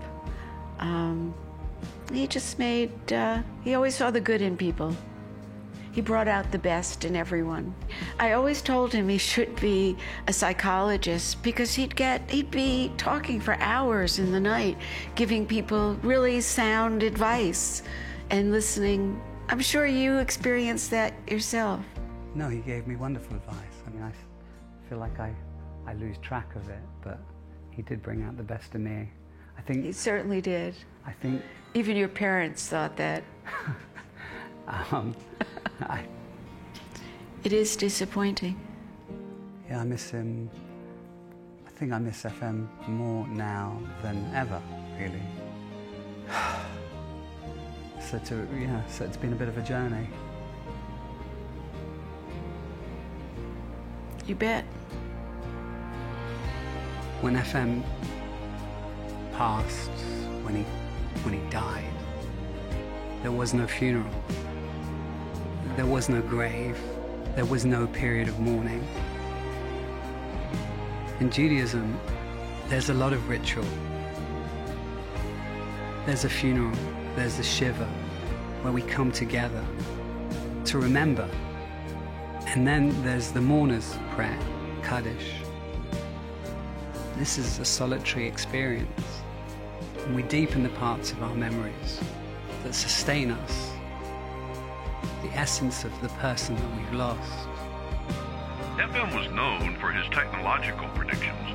He just made, he always saw the good in people. He brought out the best in everyone. I always told him he should be a psychologist because he'd be talking for hours in the night, giving people really sound advice and listening. I'm sure you experienced that yourself. No, he gave me wonderful advice. I mean, I feel like I lose track of it, but he did bring out the best in me. I think he certainly did. I think even your parents thought that. It is disappointing. Yeah, I miss him. I think I miss FM more now than ever, really. So it's been a bit of a journey. You bet. When FM passed, when he died, there was no funeral. There was no grave. there was no period of mourning. In Judaism, there's a lot of ritual. There's a funeral, there's the Shiva, where we come together to remember. And then there's the mourner's prayer, Kaddish. This is a solitary experience, and we deepen the parts of our memories that sustain us, the essence of the person that we've lost. FM was known for his technological predictions,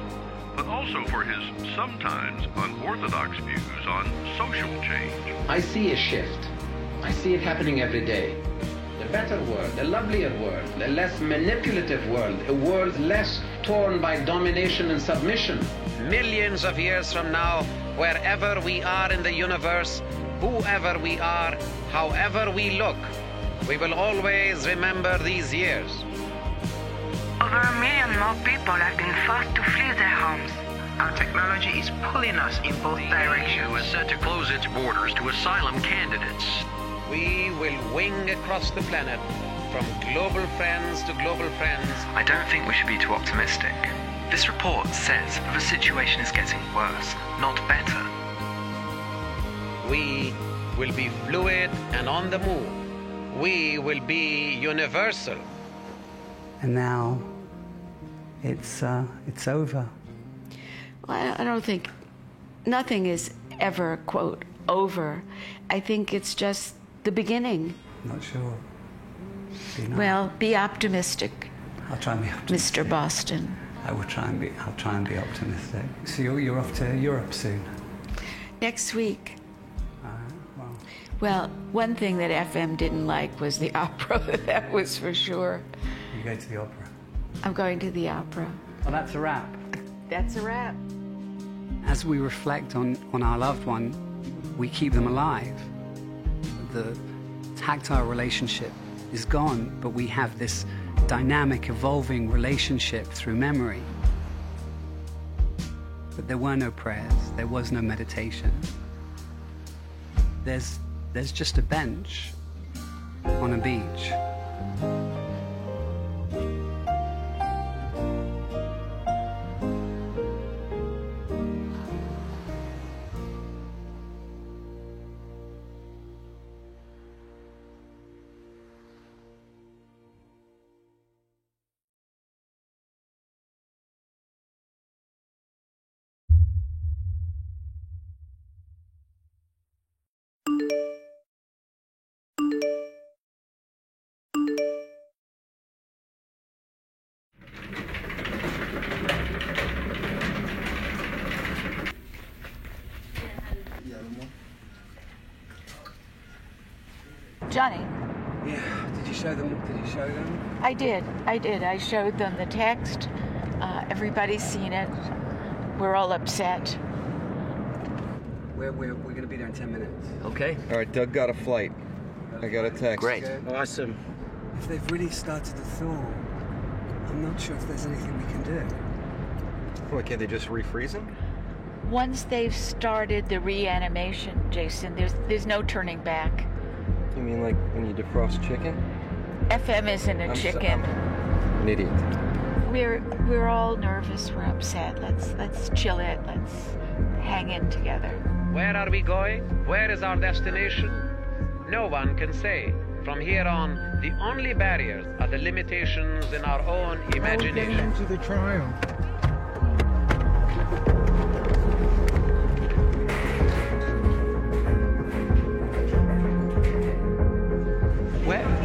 but also for his sometimes unorthodox views on social change. I see a shift. I see it happening every day. A better world, a lovelier world, a less manipulative world, a world less torn by domination and submission. Millions of years from now, wherever we are in the universe, whoever we are, however we look, we will always remember these years. Over 1 million more people have been forced to flee their homes. Our technology is pulling us in both directions. The EU is set to close its borders to asylum candidates. We will wing across the planet from global friends to global friends. I don't think we should be too optimistic. This report says the situation is getting worse, not better. We will be fluid and on the move. We will be universal. And now it's over. Well, I don't think nothing is ever, quote, over. I think it's just the beginning. Not sure. Well, be optimistic. I'll try and be optimistic. Mr. Boston. I'll try and be optimistic. So you're off to Europe soon? Next week. Well, one thing that FM didn't like was the opera. That was for sure. You go to the opera? I'm going to the opera. Well, that's a wrap. That's a wrap. As we reflect on our loved one, we keep them alive. The tactile relationship is gone, but we have this dynamic, evolving relationship through memory. But there were no prayers, there was no meditation. There's just a bench on a beach. Johnny. Yeah, did you show them? I did. I showed them the text. Everybody's seen it. We're all upset. We're going to be there in 10 minutes. Okay. All right, Doug got a flight. I got a text. Great. Awesome. If they've really started to thaw, I'm not sure if there's anything we can do. What, can't they just refreeze him? Once they've started the reanimation, Jason, there's no turning back. You mean like when you defrost chicken? FM isn't a chicken. I'm an idiot. We're all nervous. We're upset. Let's chill it. Let's hang in together. Where are we going? Where is our destination? No one can say. From here on, the only barriers are the limitations in our own imagination. How are we getting into the trial?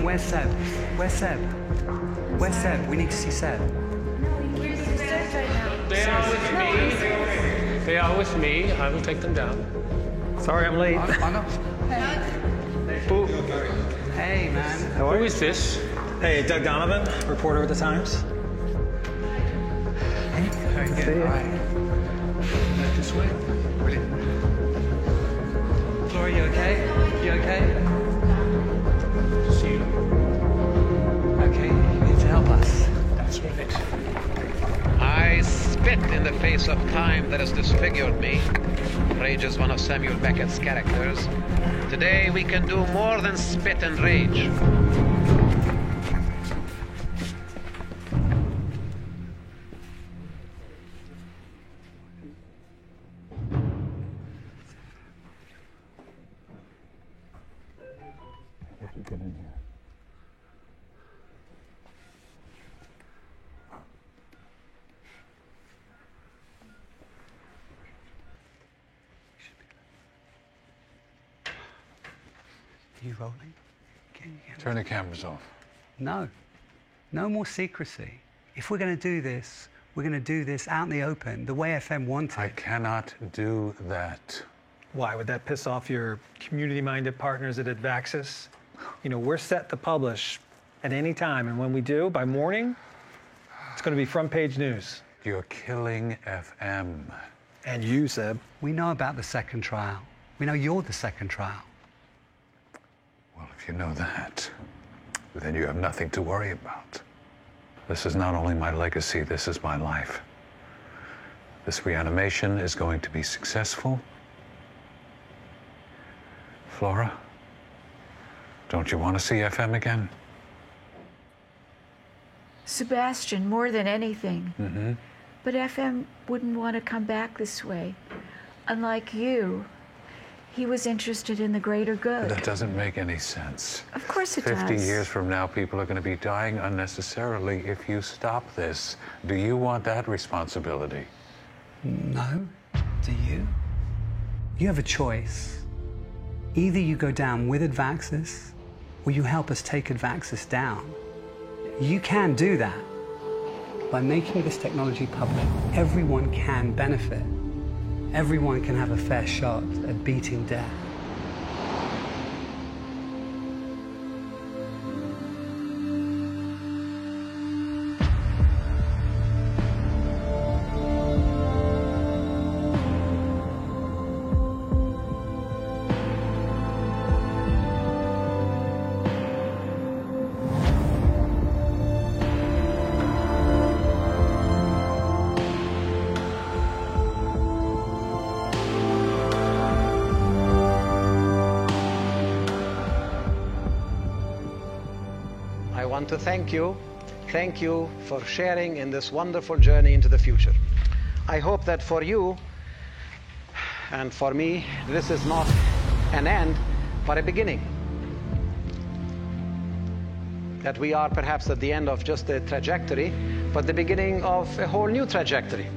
Where's Seb? Where's Seb? Where's Seb? We need to see Seb. They are with me. They are with me. I will take them down. Sorry I'm late. Hey, man. Who is this? Hey, Doug Donovan, reporter with the Times. Hey, very good. All right. This way. Brilliant. Flora, you okay? You okay? See you. Okay, you need to help us. That's right. I spit in the face of time that has disfigured me. Rage is one of Samuel Beckett's characters. Today we can do more than spit and rage. Are you rolling? Turn the cameras off. No. No more secrecy. If we're going to do this, we're going to do this out in the open, the way FM wanted. I cannot do that. Why? Would that piss off your community-minded partners at Advaxis? You know, we're set to publish at any time, and when we do, by morning, it's going to be front-page news. You're killing FM. And you, Seb. We know about the second trial. We know you're the second trial. Well, if you know that, then you have nothing to worry about. This is not only my legacy, this is my life. This reanimation is going to be successful. Flora, don't you want to see FM again? Sebastian, more than anything. Mm-hmm. But FM wouldn't want to come back this way. Unlike you, he was interested in the greater good. That doesn't make any sense. Of course it 50 does. years from now, people are going to be dying unnecessarily if you stop this. Do you want that responsibility? No. Do you? You have a choice. Either you go down with Advaxis, or you help us take Advaxis down. You can do that. By making this technology public, everyone can benefit. Everyone can have a fair shot at beating death. I want to thank you. Thank you for sharing in this wonderful journey into the future. I hope that for you and for me, this is not an end, but a beginning. That we are perhaps at the end of just a trajectory, but the beginning of a whole new trajectory.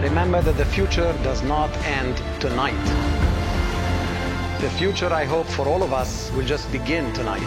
Remember that the future does not end tonight. The future, I hope, for all of us will just begin tonight.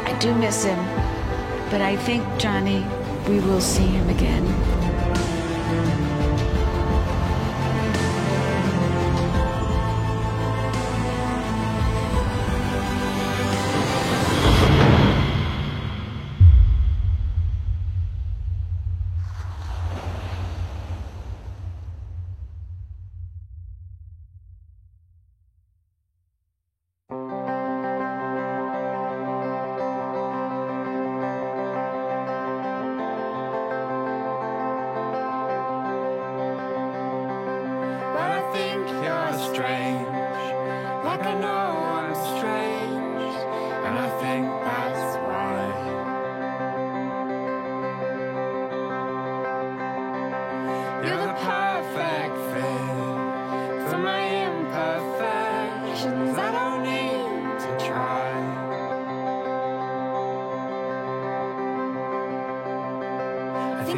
I do miss him, but I think, Johnny, we will see him again.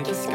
Just